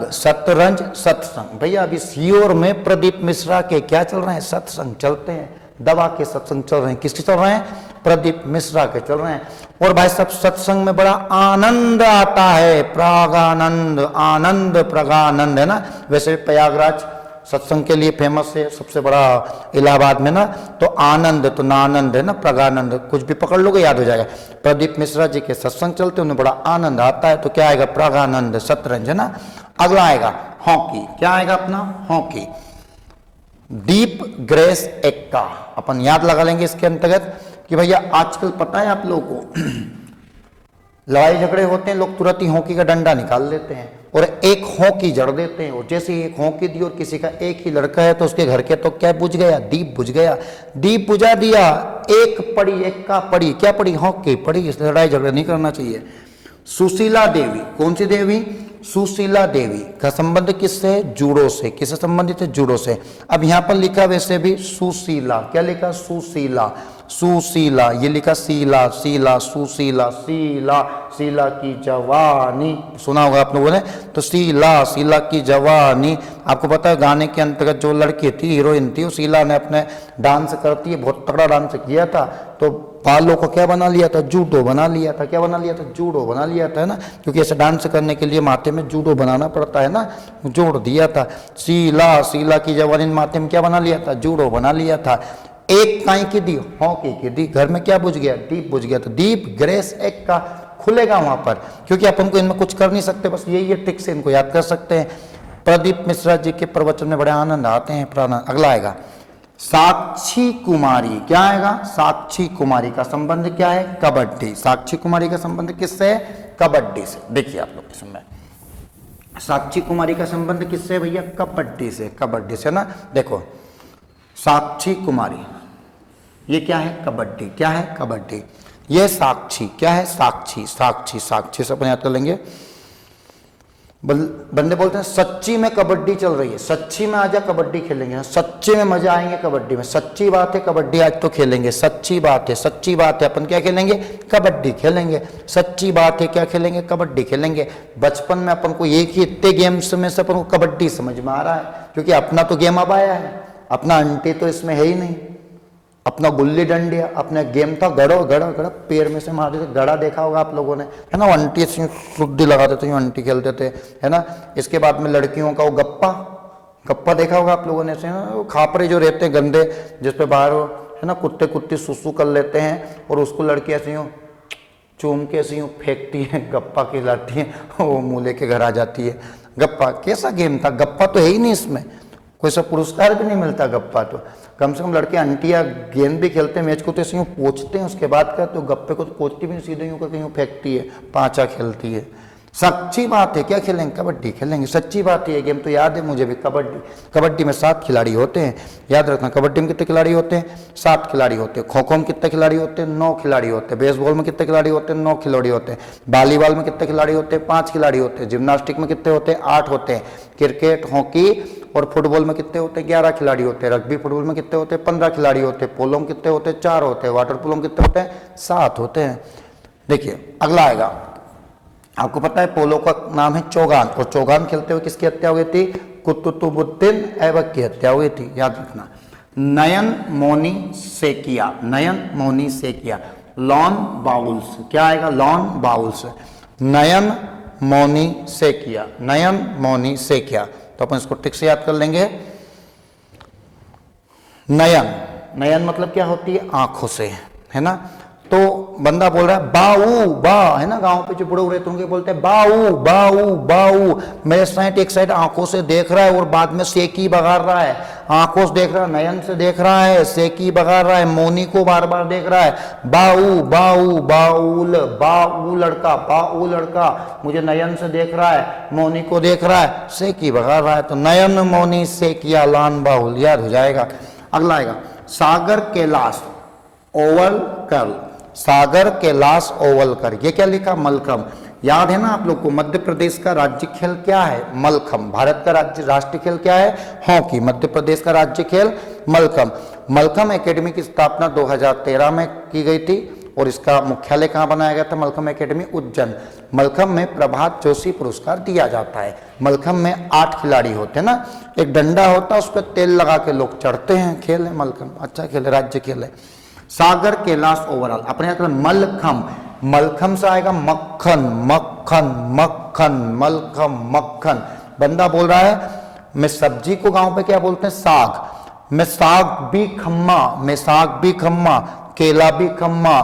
भैया अभी सीहोर में प्रदीप मिश्रा के क्या चल रहे हैं, सत्संग चलते हैं, दवा के सत्संग चल रहे हैं। किसके चल रहे हैं, प्रदीप मिश्रा के चल रहे हैं। और भाई सब सत्संग में बड़ा आनंद आता है, प्रागानंद, आनंद प्रगानंद, है ना। वैसे प्रयागराज सत्संग के लिए फेमस है, सबसे बड़ा इलाहाबाद में ना। तो आनंद तो नानंद है ना, प्रगानंद, कुछ भी पकड़ लोगे याद हो जाएगा। प्रदीप मिश्रा जी के सत्संग चलते उन्हें बड़ा आनंद आता है, तो क्या आएगा, प्रगानंद, शतरंज है ना। अगला आएगा हॉकी, क्या आएगा अपना, हॉकी। दीप ग्रेस एक्का, अपन याद लगा लेंगे इसके अंतर्गत कि भैया आजकल पता है आप लोगों को लड़ाई झगड़े होते हैं, लोग तुरंत ही हॉकी का डंडा निकाल लेते हैं और एक हॉकी जड़ देते हैं। और जैसे ही एक हॉकी दी और किसी का एक ही लड़का है तो उसके घर के तो क्या बुझ गया, दीप बुझ गया, दीप बुझा दिया, एक पड़ी, एक का पड़ी, क्या पड़ी, हॉकी पड़ी। इसलिए लड़ाई झगड़ा नहीं करना चाहिए। सुशीला देवी, कौन सी देवी, सुशीला देवी का संबंध किससे है, जूडो से। किससे संबंधित है, जूडो से। अब यहां पर लिखा वैसे भी सुशीला, क्या लिखा, सुशीला, सुशीला, ये लिखा शीला, शीला, सुशीला, शीला, शीला की जवानी, सुना होगा आप लोगों ने। तो शीला, शीला की जवानी। आपको पता है गाने के अंतर्गत जो लड़की थी, हीरोइन थी, वो शीला ने अपने डांस करती है, बहुत तगड़ा डांस किया था, तो बालों को क्या बना लिया था, जूडो बना लिया था। क्या बना लिया था, जूडो बना लिया था, है ना, क्योंकि ऐसे डांस करने के लिए माथे में जूडो बनाना पड़ता है ना, जोड़ दिया था। शीला, शीला की जवानी, माथे में क्या बना लिया था, जूडो बना लिया था। एक काई की दी, हॉकी की दी, घर में क्या बुझ गया, दीप बुझ गया। तो दीप ग्रेस एक का खुलेगा वहां पर, क्योंकि अपन को इनमें कुछ कर नहीं सकते, बस यही ट्रिक से इनको याद कर सकते हैं। प्रदीप मिश्रा जी के प्रवचन में बड़े आनंद आते हैं, प्राण। अगला आएगा साक्षी कुमारी, क्या आएगा, साक्षी कुमारी का संबंध क्या है, कबड्डी। साक्षी कुमारी का संबंध किससे है, कबड्डी से। देखिए आप लोग इसमें साक्षी कुमारी का संबंध किससे है भैया, कबड्डी से, कबड्डी से ना। देखो साक्षी कुमारी, ये क्या है, कबड्डी, क्या है, कबड्डी। ये साक्षी, क्या है, साक्षी, साक्षी, साक्षी से अपन याद कर लेंगे। बंदे बोलते हैं सच्ची में कबड्डी चल रही है, सच्ची में आजा कबड्डी खेलेंगे, सच्ची में मजा आएंगे कबड्डी में, सच्ची बात है कबड्डी आज तो खेलेंगे, सच्ची बात है, सच्ची बात है, अपन क्या खेलेंगे, कबड्डी खेलेंगे, सच्ची बात है, क्या खेलेंगे, कबड्डी खेलेंगे। बचपन में अपन को एक ही इतने गेम्स में से अपन को कबड्डी समझ में आ रहा है, क्योंकि अपना तो गेम अब आया है, अपना अंटे तो इसमें है ही नहीं, अपना गुल्ली डंडिया, अपना गेम था गड़ो, गड़ा गड़ा पैर में से मार देते, गड़ा देखा होगा आप लोगों ने, है ना, अंटी शुद्धि लगा देते, अंटी खेलते थे, है ना। इसके बाद में लड़कियों का वो गप्पा, गप्पा देखा होगा आप लोगों ने, से वो खापरे जो रहते हैं गंदे, जिसपे बाहर है ना कुत्ते कुत्ते सुसु कर लेते हैं और उसको लड़की ऐसी यूँ चूम के ऐसी यूँ फेंकती है, गप्पा खिलाती है, वो मुँह लेके घर आ जाती है। गप्पा कैसा गेम था, गप्पा तो है ही नहीं इसमें, कोई सा पुरस्कार भी नहीं मिलता गप्पा तो। कम से कम लड़के अंटिया गेंद भी खेलते हैं, मैच को तो ऐसे यूँ पोंछते हैं, उसके बाद क्या तो गप्पे को तो पोंछती भी नहीं, सीधे यूँ करके यूँ फेंकती है, पाँचा खेलती है। सच्ची बात है, क्या खेलेंगे, कबड्डी खेलेंगे, सच्ची बात है। ये गेम तो याद है मुझे भी, कबड्डी। कबड्डी में 7 खिलाड़ी होते हैं, याद रखना। कबड्डी में कितने खिलाड़ी होते हैं, 7 खिलाड़ी होते हैं। खो खो में कितने खिलाड़ी होते हैं, 9 खिलाड़ी होते हैं। बेसबॉल में कितने खिलाड़ी होते हैं, 9 खिलाड़ी होते हैं। वॉलीबॉल में कितने खिलाड़ी होते हैं, 5 खिलाड़ी होते हैं। जिम्नास्टिक में कितने होते हैं, 8 होते हैं। क्रिकेट, हॉकी और फुटबॉल में कितने होते हैं, 11 खिलाड़ी होते हैं। रग्बी फुटबॉल में कितने होते हैं, 15 खिलाड़ी होते हैं। पोलो में कितने होते हैं, 4 होते हैं। वाटर पोलो में कितने होते हैं, 7 होते हैं। देखिए अगला आएगा, आपको पता है पोलो का नाम है चौगान, और चौगान खेलते हुए किसकी हत्या हुई थी, कुतुबुद्दीन ऐबक की हत्या हुई थी, याद रखना। नयन मोनी सेकिया, नयन मोनी सेकिया, लॉन बाउल्स, क्या आएगा, लॉन बाउल्स। नयन मोनी सेकिया, नयन मोनी सेकिया, तो अपन इसको ठीक से याद कर लेंगे। नयन, नयन मतलब क्या होती है, आंखों से, है ना। तो बंदा बोल रहा है बाऊ बा, है ना, गांव पे जो बूढ़े रहते होंगे बोलते हैं बाऊ बाऊ बाऊ। मेरे साइड एक साइड आंखों से देख रहा है और बाद में सेकी बगार रहा है, आंखों से देख रहा है, नयन से देख रहा है, सेकी बगार रहा है, मोनी को बार बार देख रहा है। बाऊ बाऊ बाउल, बाऊ लड़का, बाऊ लड़का मुझे नयन से देख रहा है, मोनी को देख रहा है, सेकी बगार रहा है। तो नयन मोनी सेकिया लान बाउल, याद हो जाएगा। अगला आएगा सागर कैलाश ओवल कर, सागर कैलाश ओवलकर, ये क्या लिखा, मलखम। याद है ना आप लोग को, मध्य प्रदेश का राज्य खेल क्या है, मलखम। भारत का राज्य राष्ट्रीय खेल क्या है, हॉकी। मध्य प्रदेश का राज्य खेल मलखम। मलखम एकेडमी की स्थापना 2013 में की गई थी और इसका मुख्यालय कहाँ बनाया गया था, मलखम एकेडमी उज्जैन। मलखम में प्रभात जोशी पुरस्कार दिया जाता है। मलखम में 8 खिलाड़ी होते हैं ना, एक डंडा होता है, उस पर तेल लगा के लोग चढ़ते हैं, खेल है मलखम, अच्छा खेल है, राज्य खेल है। सागर कैलाश ओवरऑल, अपने यहाँ मलखम, मलखम से आएगा मक्खन, मक्खन मक्खन, मलखम मक्खन। बंदा बोल रहा है मैं सब्जी को गांव पे क्या बोलते हैं, साग। मैं साग भी खम्मा, मैं साग भी खम्मा, केला भी खम्मा,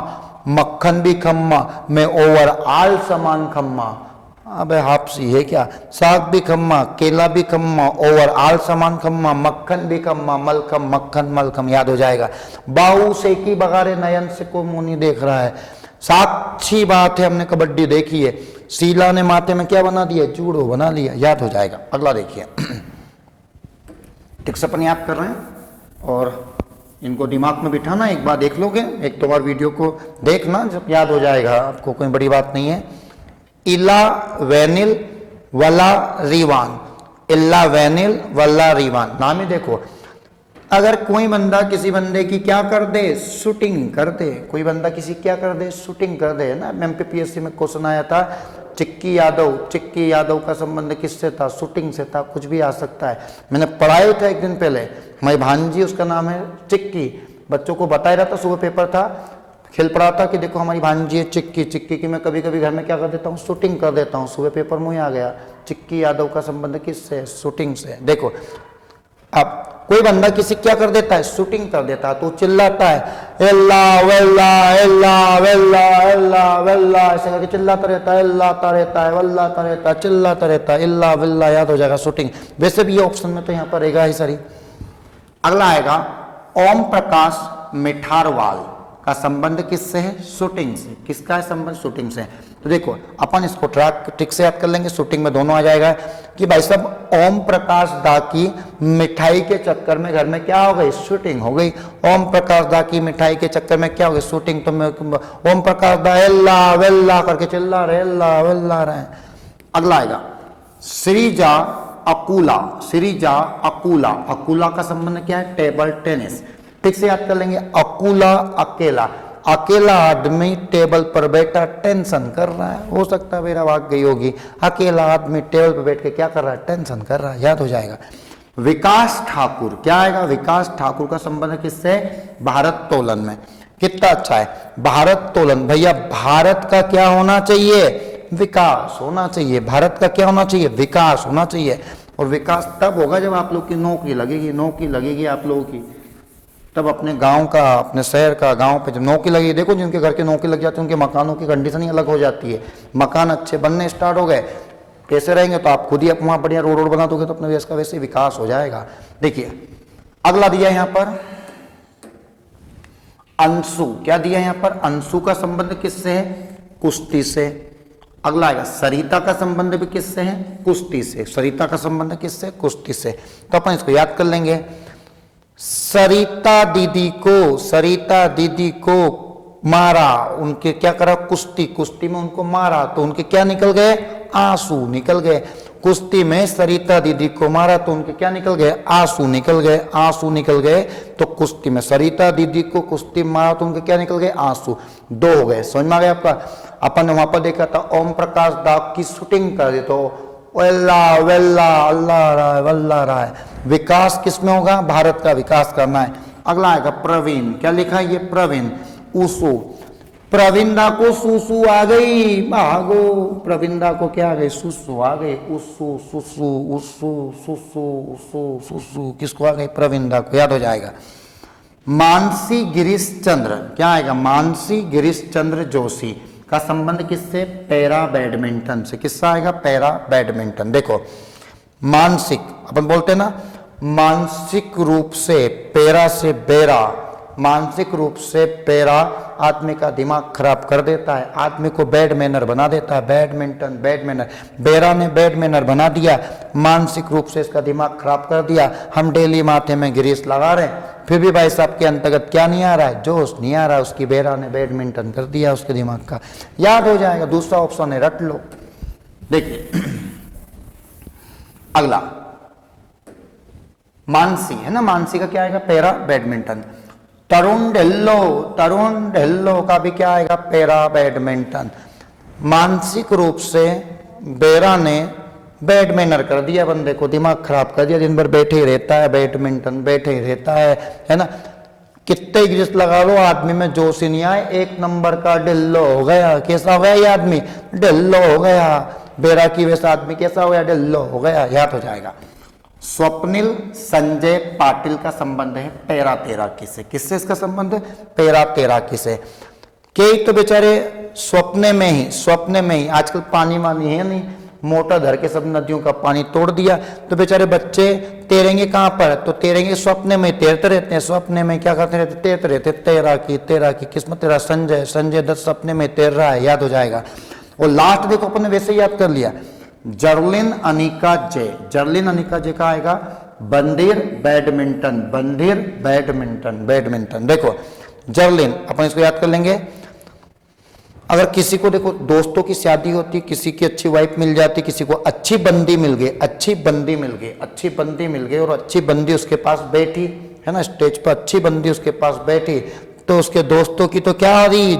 मक्खन भी खम्मा, मैं ओवरऑल सामान खम्मा। अबे हाफसी है क्या, साग भी खम्मा, केला भी खम्मा, ओवरऑल सामान खम्मा, मक्खन भी खम्मा, मलखम मक्खन मलखम, याद हो जाएगा। बाहू से की बगारे नयन से को मुंह देख रहा है। साक्षी बात है, हमने कबड्डी देखी है, शीला ने माथे में क्या बना दिया, जूड़ो बना लिया, याद हो जाएगा। अगला देखिए, टिक्स अपन याद कर रहे हैं और इनको दिमाग में बिठाना, एक बार देख लोगे, एक दो बार वीडियो को देखना, जब याद हो जाएगा आपको, कोई बड़ी बात नहीं है। इला वेनिल वला रीवान, इल्ला वेनिल वला रीवान, नाम ही देखो। अगर कोई बंदा किसी बंदे की क्या कर दे, शूटिंग कर दे, कोई बंदा किसी क्या कर दे, शूटिंग कर दे, ना MPPSC में क्वेश्चन आया था, चिक्की यादव का संबंध किससे था, शूटिंग से था, कुछ भी आ सकता है। मैंने पढ़ाया था एक दिन पहले, हमारी भांजी उसका नाम है चिक्की, बच्चों को बताया रहा था, सुबह पेपर था, खेल पड़ा था कि देखो हमारी भांजी है चिक्की की मैं कभी कभी घर में क्या कर देता हूँ, शूटिंग कर देता हूँ। सुबह पेपर में ही आ गया, चिक्की यादव का संबंध किससे, शूटिंग से। देखो अब कोई बंदा किसी क्या कर देता है, शूटिंग कर देता है, तो चिल्लाता है एल्ला वेल्ला एल्ला वेल्ला एल्ला वेल्ला, ऐसे करके चिल्लाता रहता है, एल्लाता रहता है, वल्लाता रहता है, चिल्लाता रहता है, एल्ला वेल्ला, याद हो जाएगा शूटिंग। वैसे भी ये ऑप्शन में तो यहाँ पर रहेगा ही सारी। अगला आएगा ओम प्रकाश मिठारवाल का संबंध किससे है, शूटिंग से। किसका है संबंध, शूटिंग से। तो देखो अपन इसको ट्रिक से याद कर लेंगे, शूटिंग में दोनों आ जाएगा कि भाई साहब ओम प्रकाश दा की मिठाई के चक्कर में घर में क्या हो गई, शूटिंग हो गई। ओम प्रकाश दा की मिठाई के चक्कर में क्या हो गई, शूटिंग। तो ओम प्रकाश दा एल्ला वेल्ला करके चिल्ला रहे, एल्ला वेल्ला रहे। अगला आएगा श्रीजा अकूला, श्रीजा अकूला, अकूला का संबंध क्या है, टेबल टेनिस। ठीक से याद कर लेंगे, अकूला अकेला, अकेला आदमी टेबल पर बैठा टेंशन कर रहा है, हो सकता है मेरा भाग गई होगी, अकेला आदमी टेबल पर बैठ के क्या कर रहा है, टेंशन कर रहा है, याद हो जाएगा। विकास ठाकुर, क्या आएगा, विकास ठाकुर का संबंध किससे, भारत तोलन में। कितना अच्छा है, भारत तोलन। भैया भारत का क्या होना चाहिए, विकास होना चाहिए, भारत का क्या होना चाहिए, विकास होना चाहिए। और विकास तब होगा जब आप लोग की नौकरी लगेगी, नौकरी लगेगी आप लोगों की, तब अपने गांव का, अपने शहर का, गांव पे जब नौकरी लगी, देखो जिनके घर के नौकरी लग जाती है उनके मकानों की कंडीशन ही अलग हो जाती है। मकान अच्छे बनने स्टार्ट हो गए, कैसे रहेंगे, तो आप खुद ही वहाँ बढ़िया रोड बना दोगे तो अपने देश का वैसे विकास हो जाएगा। देखिए अगला दिया यहाँ पर अंशु, क्या दिया यहाँ पर, अंशु का संबंध किससे है, कुश्ती से। अगला आएगा सरिता का संबंध भी किससे है, कुश्ती से। सरिता का संबंध किससे, कुश्ती से। तो अपन इसको याद कर लेंगे, सरिता दीदी को मारा, उनके क्या करा, कुश्ती में उनको मारा, तो उनके क्या निकल गए, आंसू निकल गए। कुश्ती में सरिता दीदी को मारा तो उनके क्या निकल गए, आंसू निकल गए, आंसू निकल गए। तो कुश्ती में सरिता दीदी को कुश्ती में मारा तो उनके क्या निकल गए, आंसू। दो हो गए, समझ में आ गया आपका। अपन ने वहां पर देखा था ओम प्रकाश दाग की शूटिंग कर दी, तो वेल्ला वेल्ला अल्लाह राय वल्ला राय, विकास किसमें होगा, भारत का विकास करना है। अगला आएगा प्रवीण, क्या लिखा है ये, प्रवीण उसु, प्रविंदा को सुसु आ गई, भागो, प्रविंदा को क्या आ गई, सुसु आ गई, उसु सुसु उसु सुसु उसु सुसु, किसको आ गई, प्रविंदा को, याद हो जाएगा। मानसी गिरीश चंद्र, क्या आएगा, मानसी गिरीश चंद्र जोशी का संबंध किससे, पैरा बैडमिंटन से। किससा आएगा, पैरा बैडमिंटन। देखो मानसिक, अपन बोलते हैं ना मानसिक रूप से, पैरा से बेरा, मानसिक रूप से पैरा आदमी का दिमाग खराब कर देता है, आदमी को बैड मैनर बना देता है। बैडमिंटन बैड मैनर, बेरा ने बैड मैनर बना दिया, मानसिक रूप से इसका दिमाग खराब कर दिया। हम डेली माथे में ग्रीस लगा रहे हैं, फिर भी भाई साहब के अंतर्गत क्या नहीं आ रहा है, जोश नहीं आ रहा है, उसकी बेरा ने बैडमिंटन कर दिया उसके दिमाग का, याद हो जाएगा। दूसरा ऑप्शन है, रट लो। देखिए अगला मानसी है ना, मानसी का क्या आएगा, पैरा बैडमिंटन। तरुण ढिल्लो का भी क्या आएगा, पैरा बैडमिंटन। मानसिक रूप से बेरा ने बैड मैनर कर दिया, बंदे को दिमाग खराब कर दिया, दिन भर बैठे ही रहता है, बैडमिंटन बैठे ही रहता है ना। कितने ग्रीस लगा लो, आदमी में जोश ही नहीं आए, एक नंबर का ढिल्लो हो गया। कैसा हो गया ये आदमी, ढिल्लो हो गया। बेरा की वैसा आदमी कैसा हो गया, ढिल्लो हो गया, याद हो जाएगा। स्वप्निल संजय पाटिल का संबंध है पैरा तैराकी से। किससे इसका संबंध है? पैरा तैराकी से। कई तो बेचारे स्वप्ने में ही आजकल पानी वानी है नहीं, मोटर धर के सब नदियों का पानी तोड़ दिया, तो बेचारे बच्चे तैरेंगे कहाँ पर? तो तैरेंगे स्वप्ने में, तैरते रहते हैं। स्वप्ने में क्या करते रहते? तैरते रहते। तैराकी किस्मत तेरा संजय दत्त सपने में तैर रहा है, याद हो जाएगा। और लास्ट देखो अपन ने वैसे याद कर लिया, जर्लिन अनिका जय का आएगा बंदिर बैडमिंटन। देखो जर्लिन, अपन इसको याद कर लेंगे। अगर किसी को देखो दोस्तों की शादी होती, किसी की अच्छी वाइफ मिल जाती, किसी को अच्छी बंदी मिल गई और अच्छी बंदी उसके पास बैठी है ना, स्टेज पर अच्छी बंदी उसके पास बैठी, तो उसके दोस्तों की तो क्या आ रही?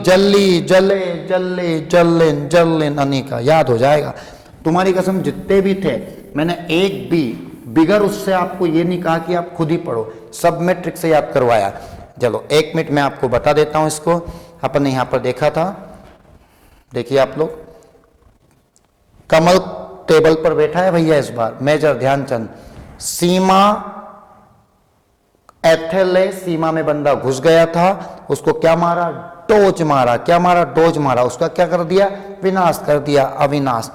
जर्लिन अनिका, याद हो जाएगा। तुम्हारी कसम जितने भी थे, मैंने एक भी बिगर उससे आपको ये नहीं कहा कि आप खुद ही पढ़ो, सब में ट्रिक से याद करवाया। चलो 1 मिनट में आपको बता देता हूं। इसको अपन ने यहां पर देखा था, देखिए आप लोग, कमल टेबल पर बैठा है भैया इस बार, मेजर ध्यानचंद। सीमा एथले, सीमा में बंदा घुस गया था, उसको क्या मारा? डोज मारा। उसका क्या कर दिया? विनाश कर दिया, अविनाश।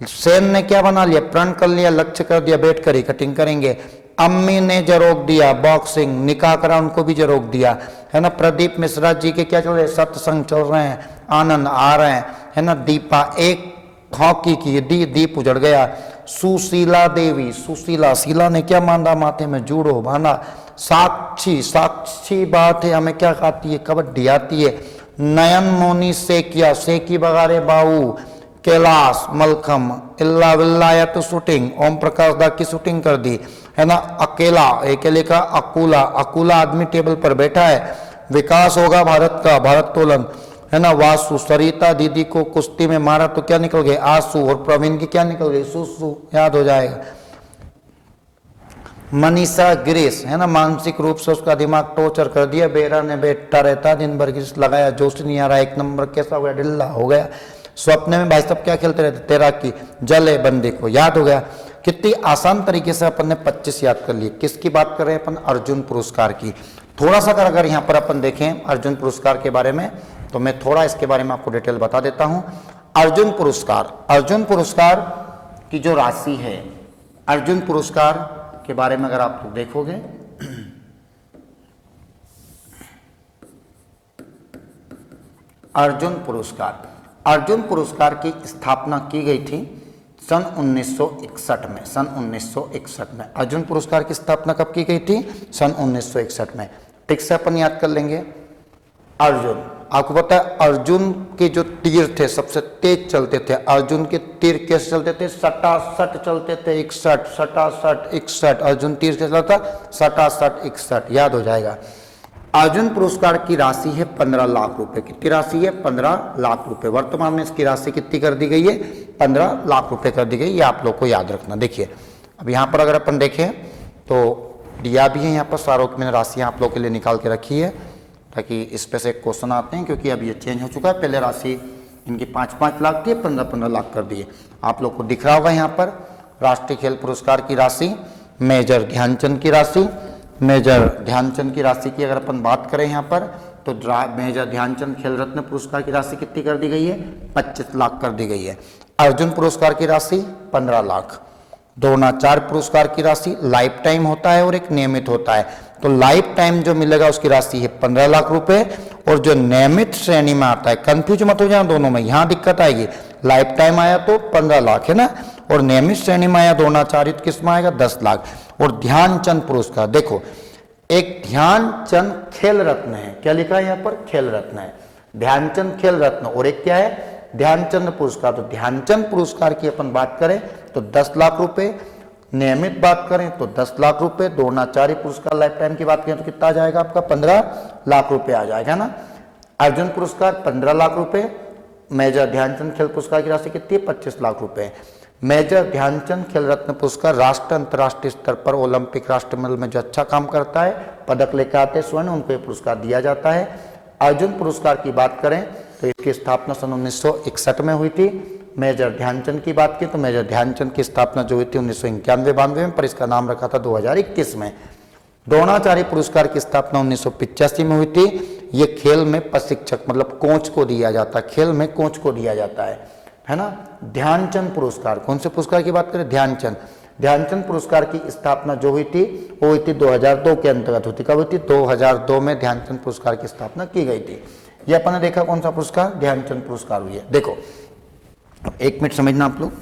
सेन ने क्या बना लिया? प्रण कर लिया, लक्ष्य कर दिया, बैठ कर ही कटिंग करेंगे। अम्मी ने जरोग दिया बॉक्सिंग, निकाह करा उनको भी जरोग दिया, है ना। प्रदीप मिश्रा जी के क्या चल रहे? सत्संग चल रहे हैं, आनंद आ रहे हैं, है ना। दीपा एक हॉकी की, दीप उजड़ गया। सुशीला देवी, शीला ने क्या मांदा? माथे में जूड़ो बांधा। साक्षी बात है, हमें क्या खाती है? कबड्डी आती है। नयन मोनी सेकी बगारे बाऊ। कैलाश मलखम, इल्ला विल्लाया तो शूटिंग, ओम प्रकाश दा की शूटिंग कर दी, है ना। अकेले का अकुला आदमी टेबल पर बैठा है। विकास होगा भारत का, भारत तोलन, है ना। वासु, सरिता दीदी को कुश्ती में मारा तो क्या निकल गए? आंसू। और प्रवीण की क्या निकल गई? सुसु, याद हो जाएगा। मनीषा गिरीश, है ना, मानसिक रूप से उसका दिमाग टॉर्चर कर दिया, बेरा ने बैठा रहता दिन भर, गिरीश लगाया, जोश नहीं आ रहा, 1 नंबर कैसा हो गया? ढिल्ला हो गया। स्वप्न में भाई साहब क्या खेलते रहते? तैराकी। जले बंदी को, याद हो गया। कितनी आसान तरीके से अपन ने 25 याद कर लिए। किसकी बात कर रहे हैं अपन? अर्जुन पुरस्कार की। थोड़ा सा अगर यहाँ पर अपन देखें अर्जुन पुरस्कार के बारे में, तो मैं थोड़ा इसके बारे में आपको डिटेल बता देता हूं। अर्जुन पुरस्कार की जो राशि है, अर्जुन पुरस्कार के बारे में अगर आप देखोगे, अर्जुन पुरस्कार की स्थापना की गई थी सन 1961 में। अर्जुन पुरस्कार की स्थापना कब की गई थी? सन 1961 में। ठीक से अपन याद कर लेंगे। अर्जुन, आपको पता है अर्जुन के जो तीर थे सबसे तेज चलते थे। अर्जुन के तीर कैसे चलते थे? सटासट चलते थे, 61। अर्जुन तीर कैसे चलता? सटासट 61, याद हो जाएगा। अर्जुन पुरस्कार की राशि है 15 लाख रुपए। कितनी राशि है? 15 लाख रुपए। वर्तमान में इसकी राशि कितनी कर दी गई है? 15 लाख रुपए कर दी गई। ये आप लोग को याद रखना। देखिए अब यहाँ पर अगर अपन देखें तो दिया भी है यहाँ पर सारों की, मैंने राशियाँ आप लोग के लिए निकाल के रखी है ताकि इस पे से क्वेश्चन आते हैं, क्योंकि अब ये चेंज हो चुका है। पहले राशि इनकी 5-5 लाख थी, 15-15 लाख कर दिए। आप लोग को दिख रहा होगा यहाँ पर राष्ट्रीय खेल पुरस्कार की राशि, मेजर ध्यानचंद की राशि। मेजर ध्यानचंद की राशि की अगर अपन बात करें यहाँ पर, तो मेजर ध्यानचंद खेल रत्न पुरस्कार की राशि कितनी कर दी गई है? 25 लाख कर दी गई है। अर्जुन पुरस्कार की राशि 15 लाख। द्रोणाचार्य पुरस्कार की राशि लाइफ टाइम होता है और एक नियमित होता है, तो लाइफ टाइम जो मिलेगा उसकी राशि है 15 लाख रुपए, और जो नियमित श्रेणी में आता है, कंफ्यूज मत हो जाए दोनों में, यहां दिक्कत आएगी। लाइफ टाइम आया तो 15 लाख है ना, और नियमित श्रेणी में आया द्रोणाचार्य किस में आएगा? 10 लाख। और ध्यानचंद पुरस्कार, देखो एक ध्यानचंद खेल रत्न है, क्या लिखा है यहाँ पर? खेल रत्न है, ध्यानचंद खेल रत्न, और एक क्या है? ध्यानचंद पुरस्कार। तो ध्यानचंद पुरस्कार की अपन बात करें तो 10 लाख रुपए, नियमित बात करें तो 10 लाख रुपए, द्रोणाचार्य पुरस्कार लाइफ टाइम की बात करें तो कितना आ जाएगा आपका? 15 लाख रुपए आ जाएगा ना। अर्जुन पुरस्कार 15 लाख रुपए। मेजर ध्यानचंद खेल पुरस्कार की राशि कितनी है? 25 लाख रुपए। मेजर ध्यानचंद खेल रत्न पुरस्कार राष्ट्र अंतर्राष्ट्रीय स्तर पर ओलंपिक राष्ट्रमंडल में जो अच्छा काम करता है, पदक लेकर आते हैं स्वर्ण, उनको ये पुरस्कार दिया जाता है। अर्जुन पुरस्कार की बात करें तो इसकी स्थापना सन 1961 में हुई थी। मेजर ध्यानचंद की बात की तो मेजर ध्यानचंद की स्थापना जो हुई थी 1991-92 में, पर इसका नाम रखा था 2021 में। द्रोणाचार्य पुरस्कार की स्थापना 1985 में हुई थी। ये खेल में प्रशिक्षक मतलब कोच को दिया जाता है, खेल में कोच को दिया जाता है ना। ध्यानचंद पुरस्कार, कौन से पुरस्कार की बात करें? ध्यानचंद। ध्यानचंद पुरस्कार की स्थापना जो हुई थी वो हुई थी 2002 के अंतर्गत हुई थी। कब हुई थी? 2002 में ध्यानचंद पुरस्कार की स्थापना की गई थी। ये अपन ने देखा कौन सा पुरस्कार? ध्यानचंद पुरस्कार हुई है। देखो एक मिनट समझना आप लोग,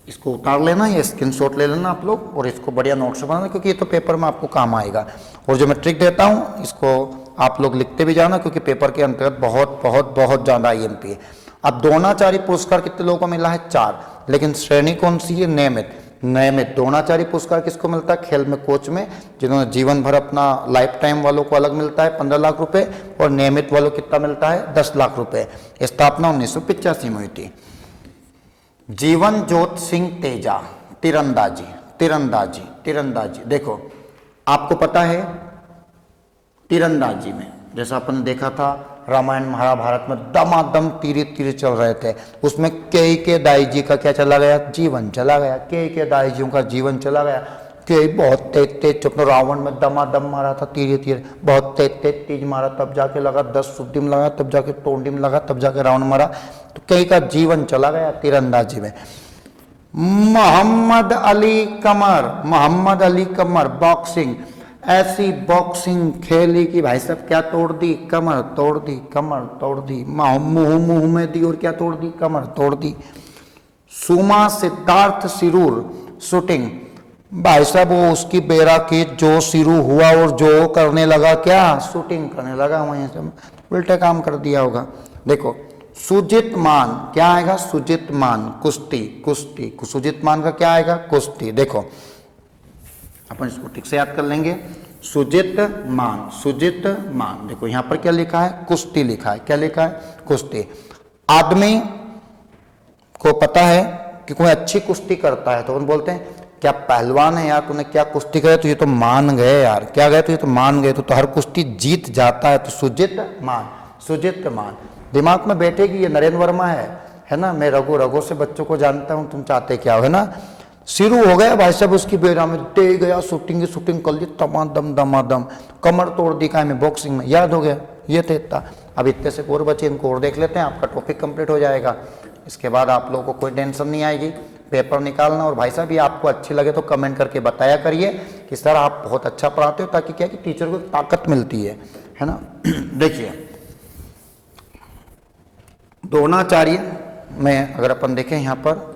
इसको उतार लेना या स्क्रीनशॉट ले लेना आप लोग और इसको बढ़िया नोट से बनाना, क्योंकि ये तो पेपर में आपको काम आएगा। और जो मैं ट्रिक देता हूँ इसको आप लोग लिखते भी जाना, क्योंकि पेपर के अंतर्गत बहुत बहुत बहुत ज़्यादा IMP है। अब द्रोणाचार्य पुरस्कार कितने लोगों को मिला है? 4। लेकिन श्रेणी कौन सी है? नियमित। नियमित द्रोणाचार्य पुरस्कार किसको मिलता है? खेल में कोच में, जिन्होंने जीवन भर अपना लाइफ टाइम वालों को अलग मिलता है 15 लाख रुपए, और नियमित वालों को कितना मिलता है? 10 लाख रुपए। स्थापना 1985 में हुई थी। जीवन जोत सिंह तेजा, तीरंदाजी। तीरंदाजी तीरंदाजी देखो आपको पता है तीरंदाजी में जैसा अपन ने देखा था रामायण महाभारत में दमादम तीर तीर चल रहे थे, उसमें के दाई जी का क्या चला गया? जीवन चला गया। के दाई जी का जीवन चला गया। के बहुत तेज तेज चुप रावण में दमादम मारा था, तीर तीर बहुत तेज तेज मारा, तब जाके लगा 10 सुद्धिम लगा, तब जाके तोंडिम लगा, तब जाके रावण मारा, तो कई का जीवन चला गया तीरंदाजी में। मोहम्मद अली कमर, मोहम्मद अली कमर बॉक्सिंग, ऐसी बॉक्सिंग खेली कि भाई साहब क्या तोड़ दी? कमर तोड़ दी, कमर तोड़ दी। मुंह में दी और क्या तोड़ दी? कमर तोड़ दी। सुमा सिद्धार्थ सिरूर शूटिंग, भाई साहब वो उसकी बेरा की जो शुरू हुआ और जो करने लगा क्या? शूटिंग करने लगा, वहीं से उल्टे काम कर दिया होगा। देखो सुजित मान, क्या आएगा? सुजित मान कुश्ती, कुश्ती। सुजित मान का क्या आएगा? कुश्ती। देखो अपन इसको ठीक से याद कर लेंगे। सुजित मान, सुजित मान। देखो यहाँ पर क्या लिखा है? कुश्ती लिखा है। क्या लिखा है? कुश्ती। आदमी को पता है कि कोई अच्छी कुश्ती करता है तो उन बोलते हैं क्या पहलवान है यार, तूने क्या कुश्ती करे? तो ये तो मान गए यार। क्या गए? तो ये तो मान गए, तो हर कुश्ती जीत जाता है। तो सुजित मान, सुजित मान। दिमाग में बैठेगी ये नरेंद्र वर्मा है ना। मैं रघु से बच्चों को जानता हूँ, तुम चाहते क्या हो, है ना। शुरू हो गया भाई साहब उसकी बेरा में, दे गया शूटिंग कर ली दमादम दमादम, कमर तोड़ दी काय में बॉक्सिंग में। याद हो गया? ये थे इतना। अब इतने से और बचे, इनको और देख लेते हैं, आपका टॉपिक कंप्लीट हो जाएगा। इसके बाद आप लोगों को कोई टेंशन नहीं आएगी पेपर निकालना। और भाई साहब ये आपको अच्छी लगे तो कमेंट करके बताया करिए कि सर आप बहुत अच्छा पढ़ाते हो, ताकि क्या कि टीचर को ताकत मिलती है ना। देखिए द्रोणाचार्य में अगर अपन देखें यहाँ पर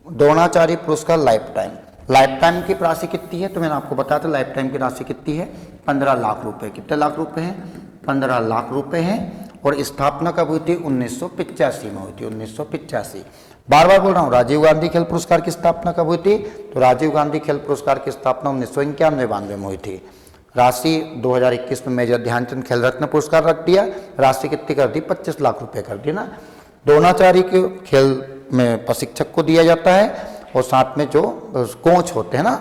द्रोणाचार्य पुरस्कार लाइफ टाइम की राशि कितनी है? तो मैंने आपको बताया था लाइफ टाइम की राशि कितनी है? 15 लाख रुपए। कितने लाख रुपए हैं? 15 लाख रुपए हैं। और स्थापना कब हुई थी? 1985 में हुई थी, 1985। बार बार बोल रहा हूँ, राजीव गांधी खेल पुरस्कार की स्थापना कब हुई थी? तो राजीव गांधी खेल पुरस्कार की स्थापना 1991-92 में हुई थी। राशि 2021 में मेजर ध्यानचंद खेल रत्न पुरस्कार रख दिया। राशि कितनी कर दी? 25 लाख रुपए कर दी ना। द्रोणाचार्य के खेल में प्रशिक्षक को दिया जाता है और साथ में जो कोच होते हैं ना।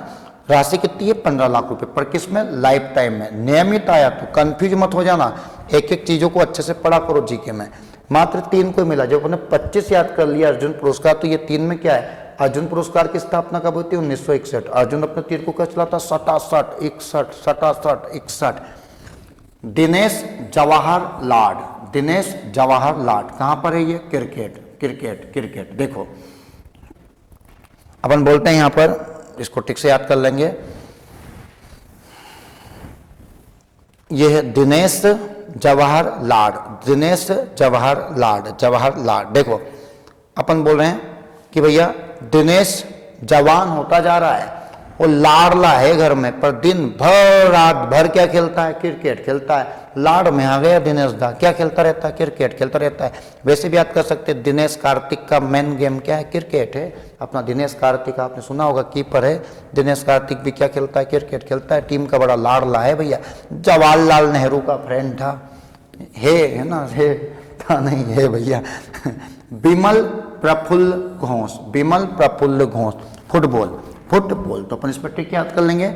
राशि कितनी है? 15 लाख रुपए। पर किस में? लाइफ टाइम में। नियमित आया तो कंफ्यूज मत हो जाना, एक एक चीजों को अच्छे से पढ़ा करो जीके में। मात्र 3 को मिला, जब अपने 25 याद कर लिया अर्जुन पुरस्कार, तो ये 3 में क्या है? अर्जुन पुरस्कार की स्थापना कब हुई थी? 1961। अर्जुन अपने तीर को क्या चलाता? 67, 61, 67, 61। दिनेश जवाहर लाड, दिनेश जवाहर लाड कहां पर है ये? Cricket, cricket, cricket. देखो अपन बोलते हैं यहां पर, इसको ठीक से याद कर लेंगे। यह है दिनेश जवाहर लाड, दिनेश जवाहर लाड, जवाहर लाड। देखो अपन बोल रहे हैं कि भैया दिनेश जवान होता जा रहा है और लाडला है घर में, पर दिन भर रात भर क्या खेलता है? क्रिकेट खेलता है। लाड में आ गया दिनेश दा, क्या खेलता रहता है? क्रिकेट खेलता रहता है। वैसे भी याद कर सकते हैं, दिनेश कार्तिक का मेन गेम क्या है? क्रिकेट है। अपना दिनेश कार्तिक आपने सुना होगा, कीपर है। दिनेश कार्तिक भी क्या खेलता है? क्रिकेट खेलता है। टीम का बड़ा लाडला है भैया। जवाहरलाल नेहरू का फ्रेंड था, है ना, है था नहीं, है भैया। बिमल प्रफुल्ल घोष, बिमल प्रफुल्ल घोष। फुटबॉल, फुटबॉल तो अपन इस पर टिक याद कर लेंगे।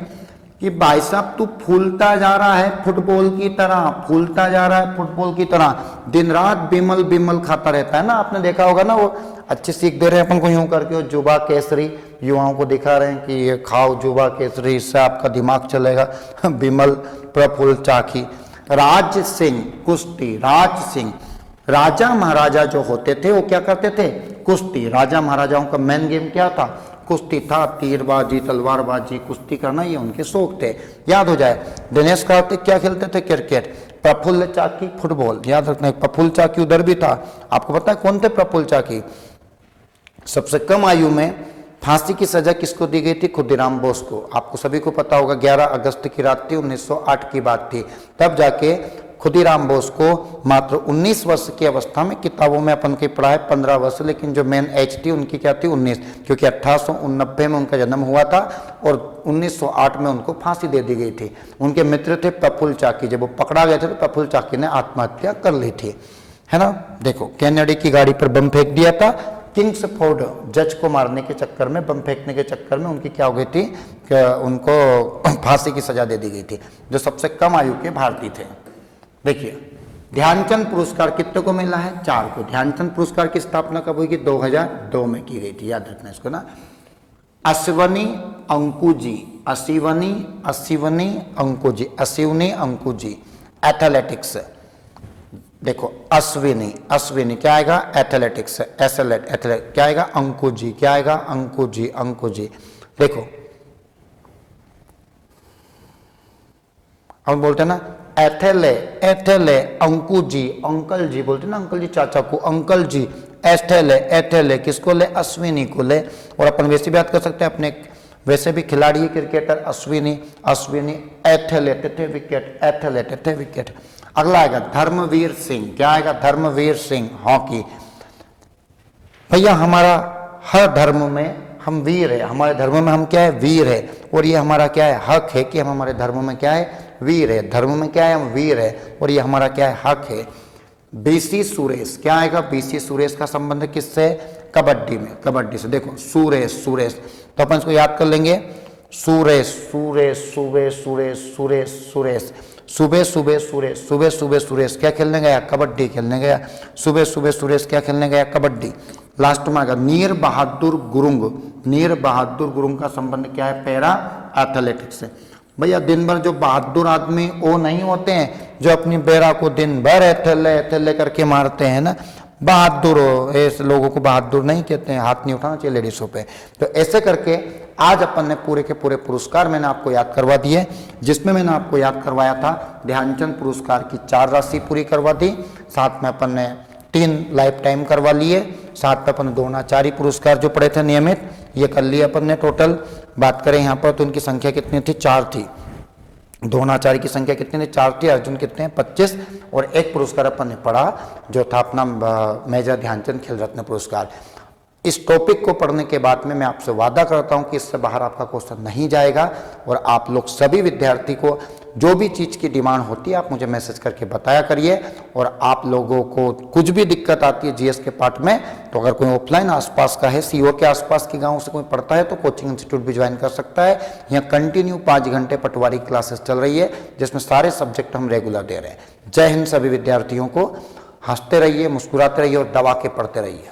कि भाई साहब तू फूलता जा रहा है फुटबॉल की तरह, फूलता जा रहा है फुटबॉल की तरह, दिन रात बिमल बिमल खाता रहता है ना, आपने देखा होगा ना, वो अच्छी सीख दे रहे हैं अपन को यूं करके, वो जुबा केसरी युवाओं को दिखा रहे हैं कि ये खाओ जुबा केसरी, इससे आपका दिमाग चलेगा। बिमल प्रफुल्ल चाकी। राज सिंह कुश्ती, राज सिंह, राजा महाराजा जो होते थे वो क्या करते थे, कुश्ती। राजा महाराजाओं का मेन गेम क्या था, कुश्ती था, तीरबाजी तलवारबाजी कुश्ती करना, ये उनके शौक थे, याद हो जाए। दिनेश कार्तिक क्या खेलते थे, क्रिकेट। प्रफुल्ल चाकी फुटबॉल, याद रखना। प्रफुल्ल चाकी उधर भी था, आपको पता है कौन थे प्रफुल्ल चाकी? सबसे कम आयु में फांसी की सजा किसको दी गई थी, खुदीराम बोस को। आपको सभी को पता होगा 11 अगस्त की रात थी, 1908 की बात थी, तब जाके खुदीराम बोस को मात्र 19 वर्ष की अवस्था में, किताबों में अपन की पढ़ा है 15 वर्ष, लेकिन जो मेन एज थी उनकी क्या थी, 19, क्योंकि 1889 में उनका जन्म हुआ था और 1908 में उनको फांसी दे दी गई थी। उनके मित्र थे प्रफुल्ल चाकी, जब वो पकड़ा गए थे तो प्रफुल्ल चाकी ने आत्महत्या कर ली थी, है ना। देखो, कैनेडी की गाड़ी पर बम फेंक दिया था, किंग्सफोर्ड जज को मारने के चक्कर में, बम फेंकने के चक्कर में उनकी क्या हो गई थी कि उनको फांसी की सजा दे दी गई थी, जो सबसे कम आयु के भारतीय थे। देखिए, ध्यानचंद पुरस्कार कितने को मिला है, 4 को। ध्यानचंद पुरस्कार की स्थापना कब हुई, 2002 में की गई थी, याद रखना इसको ना। अश्वनी अंकुजी, अश्विनी अंकुजी, अश्विनी अंकुजी, एथलेटिक्स। देखो, अश्विनी क्या आएगा, एथलेटिक्स, एथलेट क्या आएगा, अंकुजी क्या आएगा, अंकुजी। देखो, हम बोलते हैं ना एथेले, अंकुजी, अंकल जी बोलते हैं ना, अंकल जी चाचा को, अंकल जी। एथेले किसको ले, अश्विनी को ले। और अपन वैसे भी याद कर सकते हैं, अपने वैसे भी खिलाड़ी है क्रिकेटर अश्विनी एथलेट थे विकेट। अगला आएगा धर्मवीर सिंह, क्या आएगा, धर्मवीर सिंह, हॉकी। भैया हमारा हर धर्म में हम वीर है, हमारे धर्म में हम क्या है, वीर है, और ये हमारा क्या है, हक है कि हम हमारे धर्म में क्या है, वीर है। धर्म में क्या है, हम वीर है, और ये हमारा क्या है, हक है। बीसी सुरेश, क्या आएगा, बीसी सुरेश का संबंध किससे, कबड्डी में, कबड्डी से। देखो, सुरेश, तो अपन इसको याद कर लेंगे, सुरेश, सुबह सुरेश क्या खेलने गया, कबड्डी खेलने गया। सुबह सुरेश क्या खेलने गया, कबड्डी। लास्ट में आएगा नीर बहादुर गुरुंग का संबंध क्या है, पैरा एथलेटिक्स से। भैया दिन भर जो बहादुर आदमी वो नहीं होते हैं जो अपनी बेरा को दिन भर एथले करके मारते हैं ना, बहादुर हो, ऐसे लोगों को बहादुर नहीं कहते हैं, हाथ नहीं उठाना चाहिए लेडीजों पे। तो ऐसे करके आज अपन ने पूरे के पूरे पुरस्कार मैंने आपको याद करवा दिए, जिसमें मैंने आपको याद करवाया था ध्यानचंद पुरस्कार की 4 राशि पूरी करवा दी, साथ में अपन ने 3 लाइफ टाइम करवा लिए, साथ में अपन द्रोणाचार्य पुरस्कार जो पढ़े थे नियमित, ये कर लिए अपन ने टोटल। बात करें यहाँ पर तो इनकी संख्या कितनी थी, 4 थी। द्रोणाचार्य की संख्या कितनी थी, 4 थी। अर्जुन कितने हैं, 25। और एक पुरस्कार अपन ने पढ़ा जो था अपना मेजर ध्यानचंद खेल रत्न पुरस्कार। इस टॉपिक को पढ़ने के बाद में मैं आपसे वादा करता हूं कि इससे बाहर आपका क्वेश्चन नहीं जाएगा, और आप लोग सभी विद्यार्थी को जो भी चीज़ की डिमांड होती है आप मुझे मैसेज करके बताया करिए। और आप लोगों को कुछ भी दिक्कत आती है जीएस के पार्ट में, तो अगर कोई ऑफलाइन आसपास का है, सीओ के आसपास के गांव से कोई पढ़ता है तो कोचिंग इंस्टीट्यूट भी ज्वाइन कर सकता है। यहाँ कंटिन्यू 5 घंटे पटवारी क्लासेस चल रही है, जिसमें सारे सब्जेक्ट हम रेगुलर दे रहे हैं। जय हिंद सभी विद्यार्थियों को। हंसते रहिए, मुस्कुराते रहिए और दबा के पढ़ते रहिए।